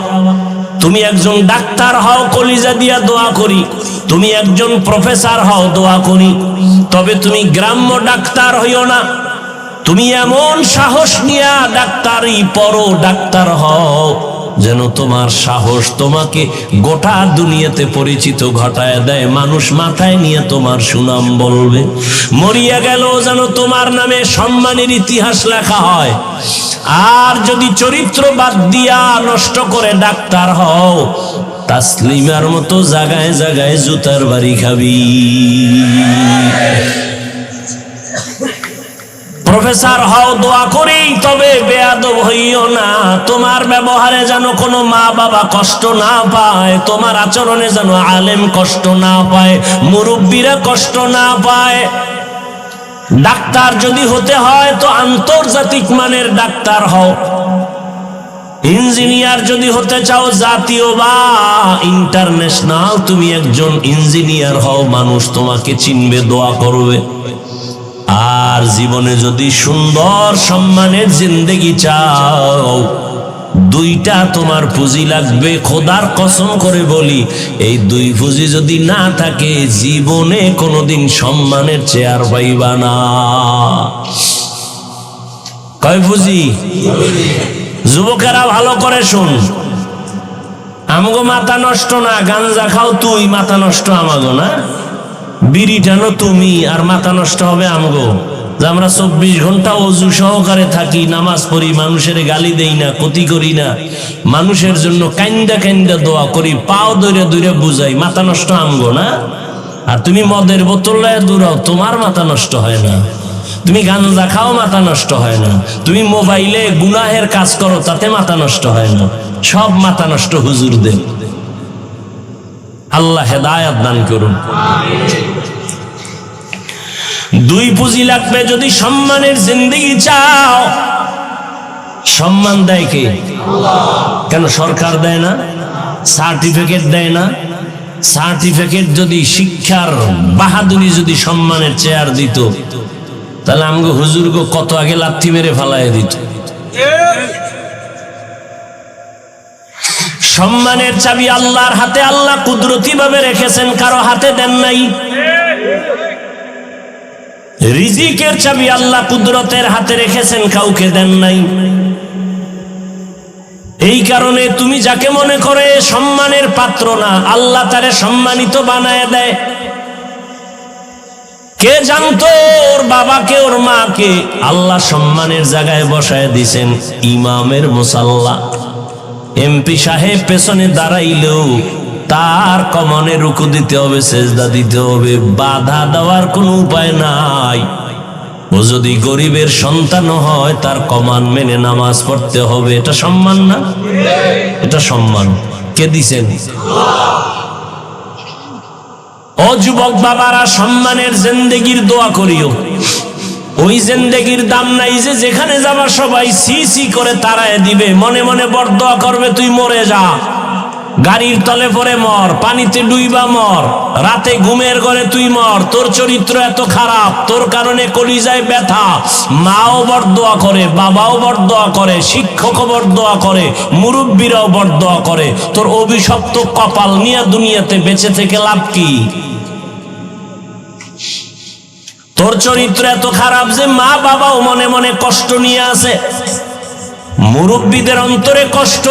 তুমি একজন ডাক্তার হও, কলিজা দিয়া দোয়া করি। তুমি একজন প্রফেসর হও, দোয়া করি। তবে তুমি গ্রাম্য ডাক্তার হইও না। তুমি এমন সাহস নিয়া ডাক্তারি পড়ো, ডাক্তার হও, যেন তোমার সাহস তোমাকে গোটা দুনিয়াতে পরিচিত ঘটায় দেয়। মানুষ মাথায় নিয়ে তোমার সুনাম বলবে। মরিয়া গেল যেন তোমার নামে সম্মানের ইতিহাস লেখা হয়। আর যদি চরিত্র বাদ দিয়া নষ্ট করে ডাক্তার হও, তাসলিমার মতো জায়গায় জায়গায় জুতার বাড়ি খাবি। প্রফেসর হও, দোয়া করি, তবে বেয়াদব হইও না। তোমার ব্যবহারে যেন কোনো মা বাবা কষ্ট না পায়, তোমার আচরণে যেন আলেম কষ্ট না পায়, মুরব্বীরা কষ্ট না পায়। ডাক্তার যদি হতে হয় তো আন্তর্জাতিক মানের ডাক্তার হও। ইঞ্জিনিয়ার যদি হতে চাও, জাতীয় বা ইন্টারন্যাশনাল তুমি একজন ইঞ্জিনিয়ার হও, মানুষ তোমাকে চিনবে, দোয়া করবে। আর জীবনে যদি সুন্দর সম্মানের জিন্দেগি চাও, দুইটা তোমার পুঁজি লাগবে। খোদার কসম করে বলি, এই দুই পুঁজি যদি না থাকে, জীবনে কোনোদিন সম্মানের চেয়ার পাইবা না। কয় পুঁজি? যুবকেরা ভালো করে শুন, আমগো মাথা নষ্ট না, গাঞ্জা খাও তুই, মাথা নষ্ট আমাগো না। বিড়ি টানো তুমি, আর মাথা নষ্ট হবে আমগো। যে আমরা 24 ঘন্টা অজু সহকারে থাকি, নামাজ পড়ি, মানুষের গালি দেই না, ক্ষতি করি না, মানুষের জন্য কাইন্দা কাইন্দা দোয়া করি, পাও দৌড়ে দৌড়ে বুঝাই, মাথা নষ্ট আমগো না। আর তুমি মদের বোতল লয়ে দৌড়াও, তোমার মাথা নষ্ট হয় না। তুমি গাঞ্জা খাও, মাথা নষ্ট হয় না। তুমি মোবাইলে গুনাহের কাজ করো, তাতে মাথা নষ্ট হয় না। সব মাথা নষ্ট হুজুরদের। আল্লাহ হেদায়েত দান করুন। দুই পুঁজি লাগবে যদি সম্মানের জিন্দেগি চাও। সম্মান দেয় কে? কেন সরকার দেয় না? সার্টিফিকেট দেয় না? সার্টিফিকেট যদি শিক্ষার বাহাদুরি যদি সম্মানের চেয়ার দিত, তাহলে আমগো হুজুরগো কত আগে লাথি মেরে ফালায় দিত। সম্মানের চাবি আল্লাহর হাতে, আল্লাহ কুদরতি ভাবে রেখেছেন, কারো হাতে দেন নাই। রিজিকের চাবি আল্লাহ কুদরতের হাতে রেখেছেন, কাউকে দেন নাই। এই কারণে তুমি যাকে মনে করে সম্মানের পাত্র না, আল্লাহ তারে সম্মানিত বানায় দেয়। কে জানতো ওর বাবাকে, ওর মাকে আল্লাহ সম্মানের জায়গায় বসায় দিয়েছেন ইমামের মুসাল্লা। এমপি সাহেব পেছনে দাঁড়াইলেও তার কমানে রুকু দিতে হবে, সেজদা দিতে হবে, বাধা দেওয়ার কোনো উপায় নাই। ও যদি গরিবের সন্তান হয় তার কমান মেনে নামাজ পড়তে হবে। এটা সম্মান না? এটা সম্মান। কে দিছেন? ও যুবক বাবারা, সম্মানের জিন্দেগির দোয়া করিও। ওই জিন্দেগির দাম নাই যে যেখানে যাবার সবাই সি সি করে তাড়ায় দিবে, মনে মনে বরদোয়া করবে তুই মরে যা, গাড়ির তলে পড়ে মর, পানিতে ডুইবা মর, রাতে ঘুমের ঘরে তুই মর, তোর চরিত্র এত খারাপ, তোর কারণে কলিজায় ব্যথা। মাও বরদোয়া করে, বাবাও বরদোয়া করে, শিক্ষকও বরদোয়া করে, মুরব্বীরাও বরদোয়া করে। তোর অভিশপ্ত কপাল নিয়ে দুনিয়াতে বেঁচে থেকে লাভ কি? তোর চরিত্র এত খারাপ যে মা বাবাও মনে মনে কষ্ট নিয়ে আছে, মুরব্বীদের অন্তরে কষ্ট,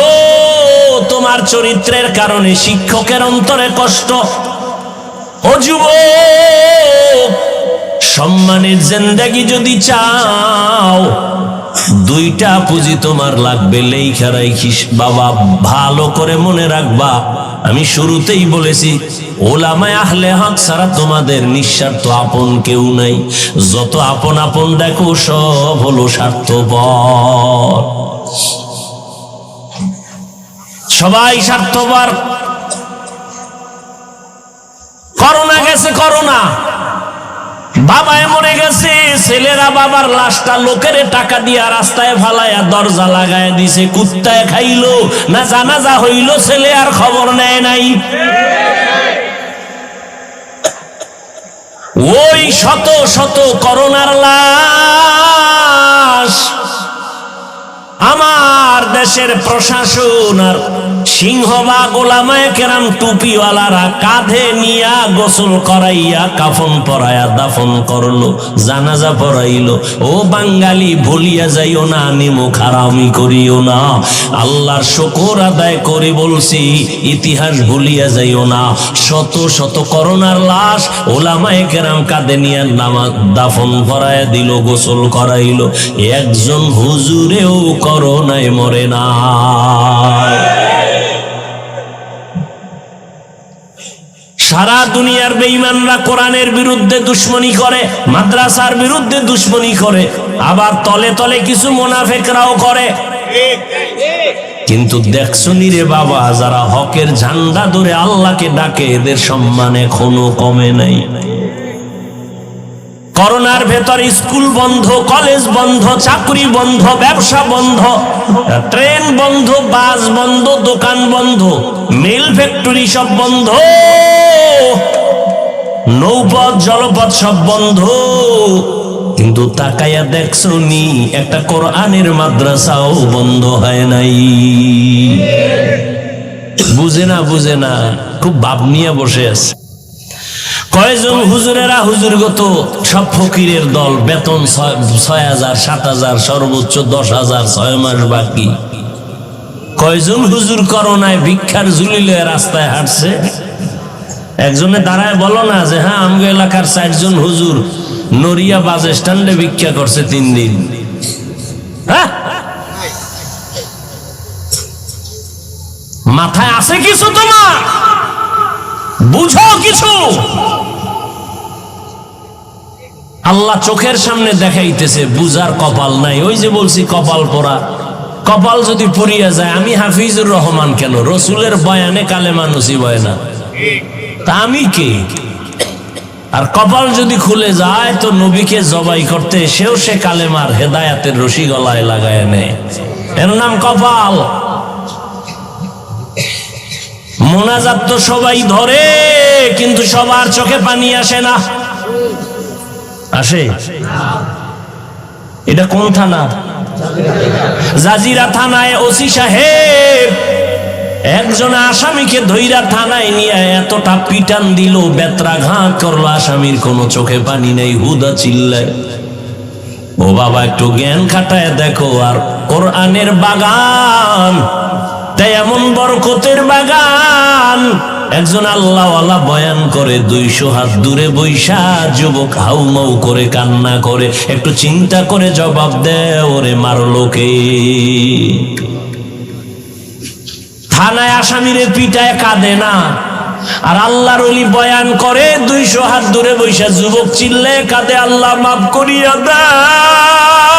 তোমার চরিত্রের কারণে শিক্ষকের অন্তরে কষ্ট। ও যুবক, সম্মানের জিন্দেগি যদি চাও, দুইটা পুঁজি তোমার লাগবে, লেখা রাখিস বাবা, ভালো করে মনে রাখবা। আমি শুরুতেই বলেছি, ওলামায়ে আহলে হক ছাড়া তোমাদের নিঃস্বার্থ আপন কেউ নাই। যত আপন আপন দেখো সব হলো স্বার্থপর, সবাই স্বার্থপর। করোনা গেছে, করোনা, বাবায় মরে গেছে, ছেলেরা বাবার লাশটা লোকের টাকা দিয়া রাস্তায় ফালাইয়া দরজা লাগায় দিছে, কুত্তায় খাইলো না জানাজা হইল, ছেলে আর খবর নেয় নাই। ওই শত শত করোনার লাশ আমার দেশের প্রশাসন আর সিংহবাগ ওলামায়ে কেরাম টুপিওয়ালারা কাঁধে নিয়া গোসল করাইয়া কাফন পরাইয়া দাফন করলো, জানাজা পড়াইলো। ও বাঙালি, ভুলিয়া যাইও না, নিমুখ হারামি করিও না। আল্লাহর শুকর আদায় করে বলছি, ইতিহাস ভুলিয়া যাইও না। শত শত করোনার লাশ ওলামায়ে কেরাম কাঁধে নিয়া নামাজ দাফন পরাইয়া দিল, গোসল করাইলো। একজন হুজুরেও করোনায় মরে না। সারা দুনিয়ার বেঈমানরা কোরআনের বিরুদ্ধে দুশমনি করে, মাদ্রাসার বিরুদ্ধে দুশমনি করে, আবার তলে তলে কিছু মুনাফিকরাও করে। কিন্তু দেখছনি রে বাবা, যারা হকের ঝান্ডা ধরে আল্লাহকে ডাকে, এদের সম্মান এখনো কমে নাই। করোনার ভেতর স্কুল বন্ধ, কলেজ বন্ধ, চাকরি বন্ধ, ব্যবসা বন্ধ, ট্রেন বন্ধ, বাস বন্ধ, দোকান বন্ধ, মিল ফ্যাক্টরি সব বন্ধ, নৌপথ জলপথ সব বন্ধ। কিন্তু তাকাইয়া দেখছো নি, একটা কোরআনের মাদ্রাসাও বন্ধ হয় নাই। বুঝে না, বুঝে না, খুব ভাব নিয়ে বসে আছে। কয়জন হুজুরেরা হুজুরগত সব ফকিরের দল, বেতন ৬,০০০, ৭,০০০, সর্বোচ্চ ১০,০০০, ৬ মাস বাকি। কয়জন হুজুর করোনায় ভিক্ষার ঝুলি লয়ে রাস্তায় হাঁটছে। একজনে দাঁড়ায় বলো না যে হ্যাঁ, আমগো এলাকার ৪ জন হুজুর নড়িয়া বাস স্ট্যান্ডে ভিক্ষা করছে ৩ দিন। হ্যাঁ, মাথায় আছে কিছু তোমার? বুঝো কিছু? আল্লাহ চোখের সামনে দেখাইতেছে, বুঝার কপাল নাই। ওই যে বলছি কপাল পোড়া, কপাল যদি পুড়িয়া যায়, আমি হাফিজুর রহমান কেন? রসুলের বয়ানে কালেমা নসিব হয় না, তা আমি কে? আর কপাল যদি খুলে যায় তো নবীকে জবাই করতে সেও সে কালেমার হেদায়াতের রশি গলায় লাগায় নেয়। এর নাম কপাল। মোনাজাত তো সবাই ধরে, কিন্তু সবার চোখে পানি আসে না। আসে? এটা কোন থানা? জাজিরা থানায় ওসি সাহেব একজন আসামিকে ধইরা থানায় নিয়ে এতটা পিটান দিল, বেত্রাঘাত করলো, আসামির কোনো চোখে পানি নেই, হুদা চিল্লায়। ও বাবা, একটু জ্ঞান খাটায় দেখো। আর কোরআনের বাগান, তাই এমন বরকতের বাগান, একজন আল্লাহওয়ালা বয়ান করে ২০০ হাত দূরে বৈশা যুবক হাউমাউ করে কান্না করে। একটু চিন্তা করে জবাব দে, ওরে মারলো কে? থানায় আসামিরে পিটায় কাঁদে না, আর আল্লাহর ওলি বয়ান করে 200 হাত দূরে বৈশা যুবক চিল্লে কাঁদে, আল্লাহ মাফ করিয়া দাও,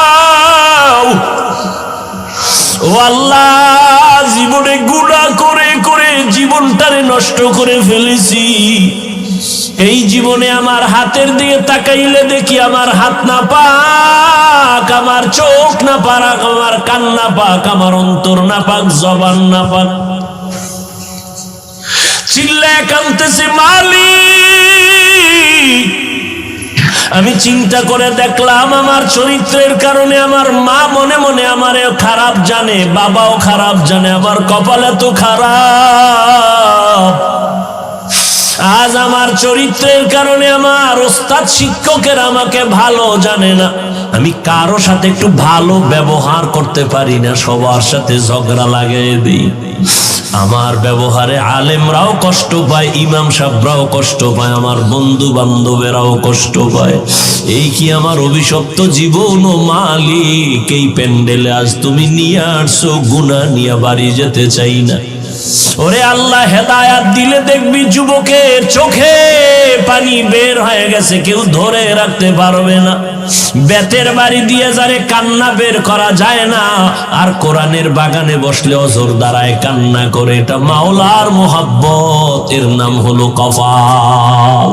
ও আল্লাহ জীবনে গুনাহ করে করে জীবনটারে নষ্ট করে ফেলেছি, এই জীবনে আমার হাতের দিকে তাকাইলে দেখি আমার হাত না পাক, আমার চোখ না পাক, আমার কান না পাক, আমার অন্তর না পাক, জবান না পাক। চিল্লায় কাঁদতেছে, মালিক আমি চিন্তা করে দেখলাম আমার চরিত্রের কারণে আমার মা মনে মনে আমারে খারাপ জানে, বাবাও খারাপ জানে, আমার কপাল এত খারাপ, আজ আমার চরিত্রের কারণে আমার ওস্তাদ শিক্ষকের আমাকে ভালো জানে না, আমি কারো সাথে একটু ভালো ব্যবহার করতে পারি না, সবার সাথে ঝগড়া লাগিয়ে দিই, আমার ব্যবহারে আলেমরাও কষ্ট পায়, ইমাম সাহেবরাও কষ্ট পায়, আমার বন্ধু বান্ধবেরাও কষ্ট পায়, এই কি আমার অভিশপ্ত জীবন? ও মালিক এই প্যান্ডেলে আজ তুমি নিয়ে আসছো, গুনাহ নিয়ে বাড়ি যেতে চাই না। ওরে আল্লাহ হেদায়াত দিলে দেখবি যুবকের চোখে পানি বের হয়ে গেছে, কেউ ধরে রাখতে পারবে না, বেতের বাড়ি দিয়ে যারে কান্না বের করা যায় না, আর কোরআনের বাগানে বসলে অজর দ্বারায় কান্না করে, এটা মাওলার মোহাব্বত, এর নাম হলো কপাল।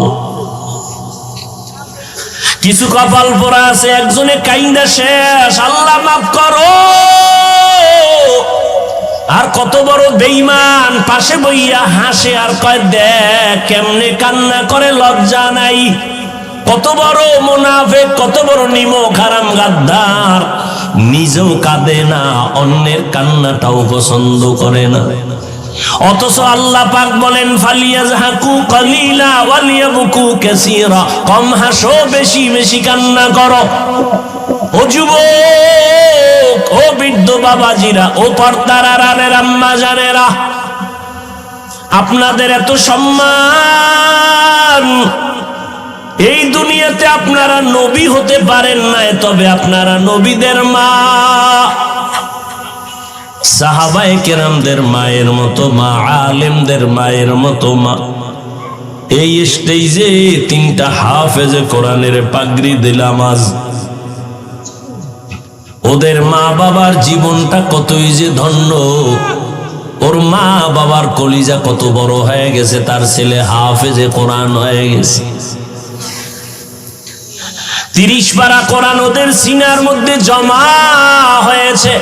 কিছু কপাল পোড়া আছে, একজনে কাইন্দা শেষ, আল্লাহ মাফ করো, আর কত বড় বেঈমান পাশে বইয়া হাসে আর কয় দেখ কেমনে কান্না করে, লজ্জা নাই, কত বড় মুনাফিক, কত বড় নিমক হারাম গাদ্দার, নিজেও কাঁদে না, অন্যের কান্নাটাও পছন্দ করে না, অথচ আল্লাহ পাক বলেন ফালিয়াজহাকু কালিলা ওয়ালিয়াবকু কাসীরা, কম হাসো বেশি বেশি কান্না করো। ও যুবক, ও বৃদ্ধ বাবাজিরা, ও পর্দার আড়ালের আম্মা জানেরা, আপনাদের এত সম্মান, এই দুনিয়াতে আপনারা নবী হতে পারেন নাই, তবে আপনারা নবীদের মা, সাহাবায়ে কেরামদের মায়ের মতো মা, আলেমদের মায়ের মতো মা। এই স্টেজে 3টা হাফেজে কোরআনের পাগড়ি দিলাম আজ, ওদের মা বাবার জীবনটা কতই যে ধন্য, ওর মা বাবার কলিজা কত বড় হয়ে গেছে, তার ছেলে হাফেজে কোরআন হয়ে গেছে, 30 পারা কোরআন ওদের সিনার মধ্যে জমা হয়েছে।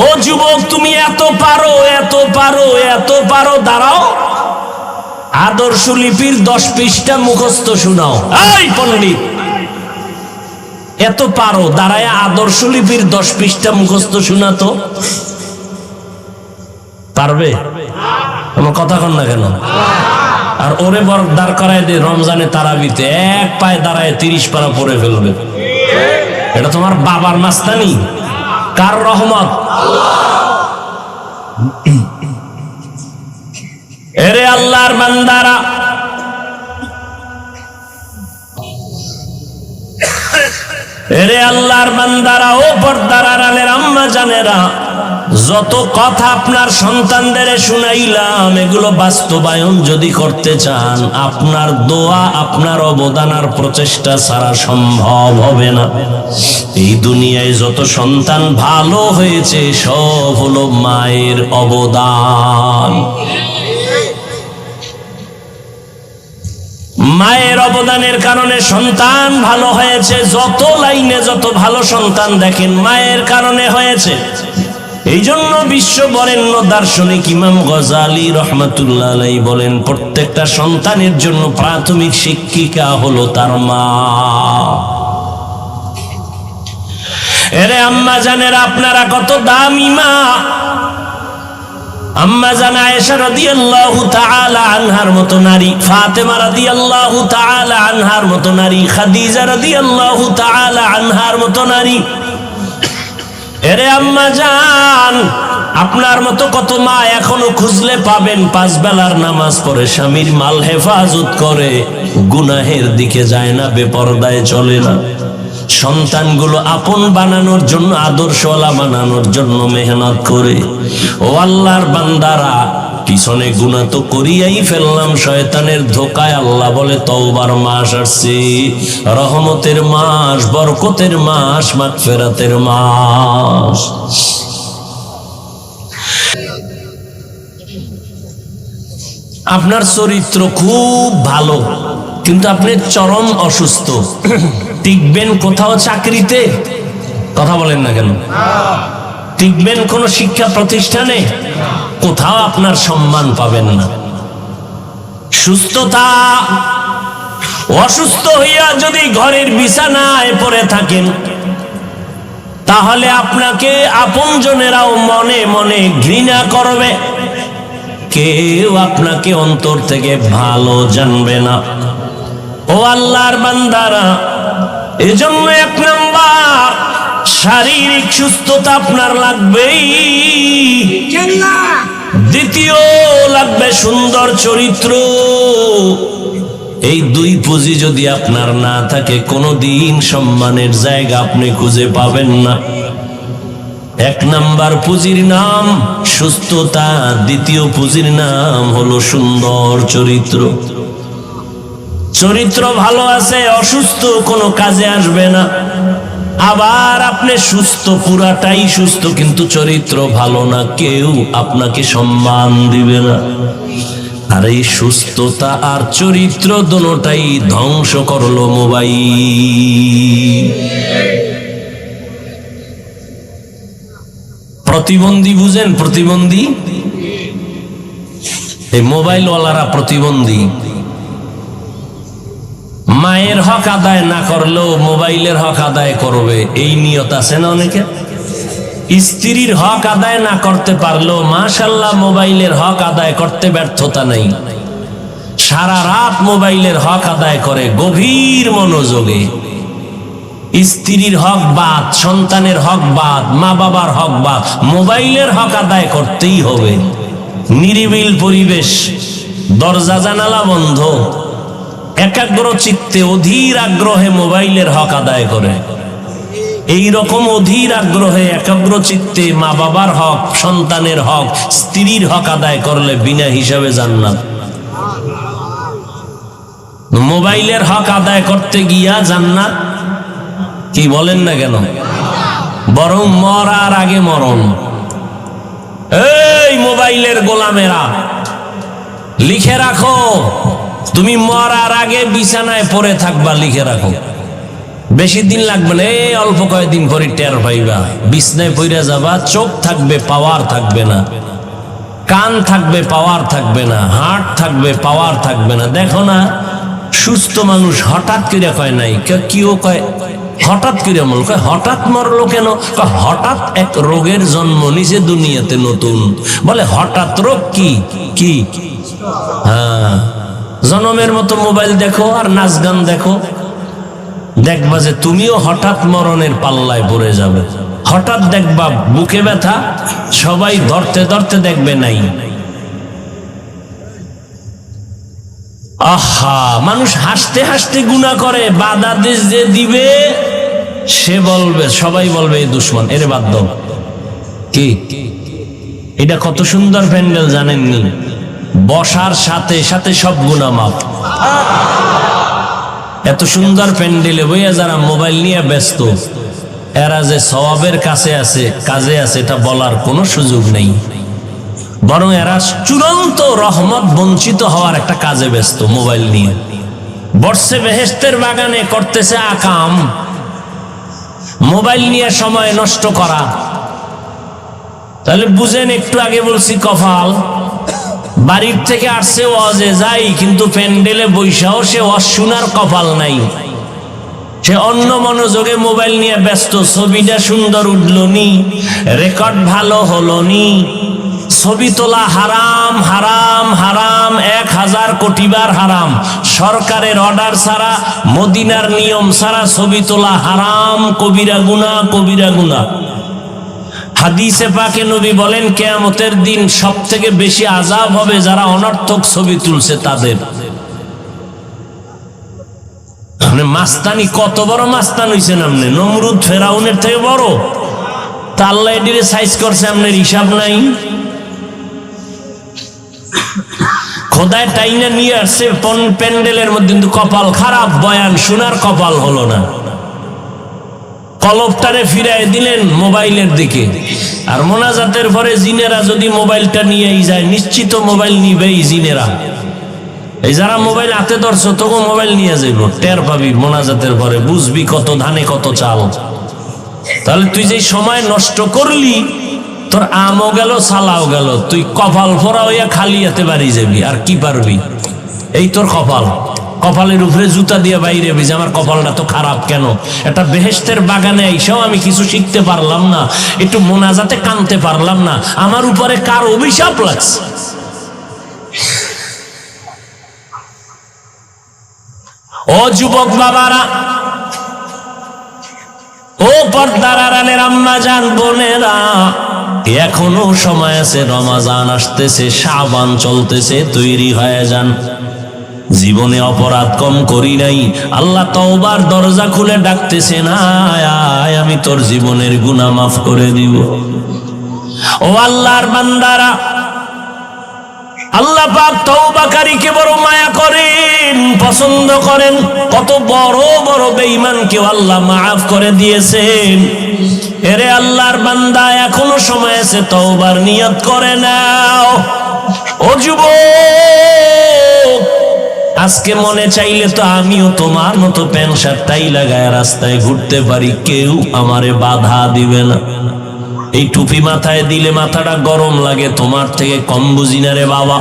ও যুবক, তুমি এত পারো, এত পারো, এত পারো, দাঁড়াও আদর্শ লিপির 10 পৃষ্ঠা মুখস্থ শোনাও। এই পণ্ডিত, এত পারো, দাঁড়ায় আদর্শ লিপির 10 পৃষ্ঠা মুখস্থ শোনাতো পারবে? আমার কথা কন না কেন? আর ওরে দাঁড় করায় দিয়ে রমজানে তারাবিতে এক পায়ে দাঁড়ায় 30 পারা পড়ে ফেলবে, এটা তোমার বাবার মাস্তানি? কার রহমত? এরে আল্লাহর বান্দারা, এরে আল্লাহর বান্দারা, ও পর্দার আড়ালের আম্মা জানেরা, যত কথা আপনার সন্তানদের শুনাইলাম, এগুলো বাস্তবায়ন যদি করতে চান, আপনার দোয়া, আপনার অবদান আর প্রচেষ্টা ছাড়া সম্ভব হবে না। এই দুনিয়ায় যত সন্তান ভালো হয়েছে সব হলো মায়ের অবদান। মায়ের অবদানের কারণে সন্তান ভালো হয়েছে, যত লাইনে যত ভালো সন্তান দেখেন মায়ের কারণে হয়েছে। এই জন্য বিশ্ব বরেণ্য দার্শনিক ইমাম গজালি রহমাতুল্লাহ আলাইহি বলেন, প্রত্যেকটা সন্তানের জন্য প্রাথমিক শিক্ষিকা হলো তার মা। এরে আম্মা জানেরা, আপনারা কত দামি মা। আম্মা জান আয়েশা রাদিয়াল্লাহু তাআলা আনহার মতো নারী, ফাতেমা রাদিয়াল্লাহু তাআলা আনহার মতো নারী, খাদিজা রাদিয়াল্লাহু তাআলা আনহার মতো নারী। এরে আম্মা জান, আপনার মতো কত মা এখনো খুঁজলে পাবেন, 5 বেলার নামাজ পড়ে, স্বামীর মাল হেফাজত করে, গুনাহের দিকে যায় না, বেপরদায় চলে না। সন্তানগুলো আপন বানানোর জন্য, আদর্শওয়ালা বানানোর জন্য মেহনত করে। ও আল্লাহর বান্দারা, পিছনে গুনাহ তো করিয়াই ফেললাম শয়তানের ধোকায়। আল্লাহ বলে তওবার মাস আসছে, রহমতের মাস, বরকতের মাস, মাগফিরাতের মাস। আপনার চরিত্র খুব ভালো, কিন্তু আপনি চরম অসুস্থ। টিকবেন কোথাও চাকরিতে? কথা বলেন না কেন? টিকবেন কোন শিক্ষা প্রতিষ্ঠানে? কোথাও আপনার সম্মান পাবেন না। সুস্থতা, অসুস্থ হইয়া যদি ঘরের বিছানায় পড়ে থাকেন, তাহলে আপনাকে আপনজনেরাও মনে মনে ঘৃণা করবে, কেউ আপনাকে অন্তর থেকে ভালো জানবে না। ও আল্লাহর বান্দারা, এজন্য এক নাম্বার শারীরিক সুস্থতা আপনার লাগবেই, দ্বিতীয় লাগবে সুন্দর চরিত্র। এই দুই পুঁজি যদি আপনার না থাকে, কোনোদিন সম্মানের জায়গা আপনি খুঁজে পাবেন না। এক নাম্বার পুঁজির নাম সুস্থতা, দ্বিতীয় পুঁজির নাম হলো সুন্দর চরিত্র। চরিত্র ভালো আছে, অসুস্থ কোনো কাজে আসবে না। আবার আপনি সুস্থ, পুরাটাই সুস্থ, কিন্তু চরিত্র ভালো না, কেউ আপনাকে সম্মান দিবে না। আর এই সুস্থতা আর চরিত্র দুটোটাই ধ্বংস করলো মোবাইল। প্রতিবন্ধী বুঝেন? প্রতিবন্ধী, এই মোবাইলওয়ালারা প্রতিবন্ধী। মায়ের হক আদায় না করলেও মোবাইলের হক আদায় করবে, এই নিয়ত আছে না অনেকে। স্ত্রীর হক আদায় না করতে পারলেও মাশাআল্লাহ মোবাইলের হক আদায় করতে ব্যর্থতা নেই। সারা রাত মোবাইলের হক আদায় করে গভীর মনোযোগে। স্ত্রীর হক বাদ, সন্তানের হক বাদ, মা বাবার হক বাদ, মোবাইলের হক আদায় করতেই হবে। নিরিবিল পরিবেশ, দরজা জানালা বন্ধ, একাগ্র চিত্তে অধীর আগ্রহে মোবাইলের হক আদায় করে। এই রকম অধীর আগ্রহে একাগ্র চিত্তে মা বাবার হক, সন্তানের হক, স্ত্রীর হক আদায় করলে বিনা হিসাবে জান্নাত। মোবাইলের হক আদায় করতে গিয়া জান্নাত কি বলেন না কেন? বরং মরার আগে মরণ। এই মোবাইলের গোলামেরা, লিখে রাখো, তুমি মরার আগে বিছানায় পড়ে থাকবা, লিখে রাখো। বেশি দিন লাগবে না, এই অল্প কয়েকদিন পরে টের পাইবা। বিছনায় পড়ে যাবা, চোখ থাকবে, পাওয়ার থাকবে না, কান থাকবে, পাওয়ার থাকবে না, হার্ট থাকবে, পাওয়ার থাকবে না। দেখো না, সুস্থ মানুষ হঠাৎ করে কয় নাই, কেউ কয় হঠাৎ করে মরল, কয় হঠাৎ মরলো কেন? হঠাৎ এক রোগের জন্ম নিছে দুনিয়াতে নতুন। বলে হঠাৎ রোগ কি কি? হ্যাঁ, জনমের মতো মোবাইল দেখো আর নাচ গান দেখো, দেখবা যে তুমিও হঠাৎ মরণের পাল্লায় পড়ে যাবে। হঠাৎ দেখবা বুকে ব্যথা, সবাই ধরতে ধরতে দেখবে নাই। আহা, মানুষ হাসতে হাসতে গুনাহ করে, বাধা যে দিবে সে বলবে, সবাই বলবে এই দুশ্মন, এরে বাদ দাও। কি এটা কত সুন্দর প্যান্ডেল জানেননি? বসার সাথে সাথে সব গুনাহ মাফ। এত সুন্দর প্যান্ডেলে বইয়া যারা মোবাইল নিয়ে ব্যস্ত, এরা যে সওয়াবের কাছে আছে, কাজে আছে, এটা বলার কোনো সুযোগ নেই। বরং এরা চূড়ান্ত রহমত বঞ্চিত হওয়ার একটা কাজে ব্যস্ত। মোবাইল নিয়ে বসছে বেহেশতের বাগানে, করতেছে আকাম। মোবাইল নিয়ে সময় নষ্ট করা, তাহলে বুঝেন, একটু আগে বলছি কপাল। বাড়ির থেকে আসছে ওয়াজে যাই, কিন্তু প্যান্ডেলে বৈশাও সে ওয়াজ শোনার কপাল নাই, সে অন্য মনোযোগে মোবাইল নিয়ে ব্যস্ত। ছবিটা সুন্দর উঠলো নি, রেকর্ড ভালো হলো নি, ছবি তোলা হারাম হারাম হারাম, 1000 কোটি বার হারাম। সরকারের অর্ডার ছাড়া, মদিনার নিয়ম ছাড়া ছবি তোলা হারাম, কবিরা গুনাহ, কবিরা গুনাহ। হাদিসে পাকে নবী বলেন, কিয়ামতের দিন সবথেকে বেশি আযাব হবে যারা অনর্থক ছবি তুলছে তাদের। মানে মাস্তানি কত বড় মাস্তান হইছেন আপনি, নমরুদ ফেরাউনের থেকে বড়। তা আল্লাহ এটিরে সাইজ করছে, আপনার হিসাব নাই। খোদায় টাইনা নিয়ে আসছে প্যান্ডেলের মধ্যে, কিন্তু কপাল খারাপ, বয়ান শোনার কপাল হলো না। কলবটারে ফিরাই দিলেন মোবাইলের দিকে। আর মোনাজাতের পরে জিনেরা যদি মোবাইলটা নিয়েই যায়, নিশ্চিত মোবাইল নিবেই জিনেরা। এই যারা মোবাইল হাতে ধরছো তোকে মোবাইল নিয়ে যাইব, টের পাবি মোনাজাতের পরে, বুঝবি কত ধানে কত চাল। তাহলে তুই যে সময় নষ্ট করলি, তোর আমও গেল সালাও গেল, তুই কপাল ফোরা হইয়া খালি হাতে বাড়ি যাবি, আর কি পারবি? এই তোর কপাল। কপালের উপরে জুতা দিয়ে বাইরে যে আমার কপালটা তো খারাপ কেন? একটা বেহেশতের বাগানে আইসাও আমি কিছু শিখতে পারলাম না, একটু মোনাজাতে কানতে পারলাম না, আমার উপরে কার অভিশাপ লাগছে? ও যুবক বাবারা, ও পর্দার আড়ালের আম্মা জান বোনেরা, এখনো সময় আছে, রমাজান আসতেছে, শাবান চলতেছে, তৈরি হয়ে যান। জীবনে অপরাধ কম করি নাই, আল্লাহ তওবার দরজা খুলে ডাকতেছে, না আয়, আমি তোর জীবনের গুনাহ মাফ করে দিব। ও আল্লাহর বান্দারা, আল্লাহ পাক তওবাকারীকে বড় মায়া করেন, পছন্দ করেন। কত বড় বড় বেঈমানকে আল্লাহ মাফ করে দিয়েছেন। এরে আল্লাহর বান্দা, এখনো সময় আছে, তওবার নিয়ত করে নাও। ও যুবক, আজকে মনে চাইলে তো আমিও তোমার মতো প্যান্ট শার্ট টাই লাগায় রাস্তায় ঘুরতে পারি, কেউ আমারে বাধা দিবে না। এই টুপি মাথায় দিলে মাথাটা গরম লাগে, তোমার থেকে কম বুঝি না রে বাবা।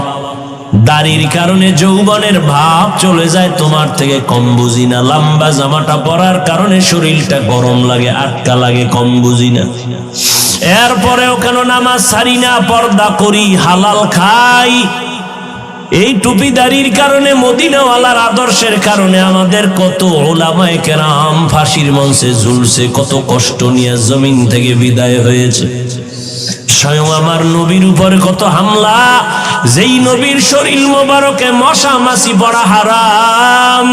দাড়ির কারণে যৌবনের ভাব চলে যায়, তোমার থেকে কম বুঝি না। লম্বা জামাটা পরার কারণে শরীরটা গরম লাগে, আটকা লাগে, কম বুঝি না। এরপরেও কেন নামাজ ছাড়ি না, পর্দা করি, হালাল খাই। এই টুপি দাড়ির কারণে, মদিনাওয়ালার আদর্শের কারণে আমাদের কত উলামায়ে কেরাম ফাঁসির মঞ্চে ঝুলছে, কত কষ্ট নিয়ে জমিন থেকে বিদায় হয়েছে। স্বয়ং আমার নবীর উপরে কত হামলা, যেই নবীর শরীর মোবারকে মশা মাছি পড়া হারাম।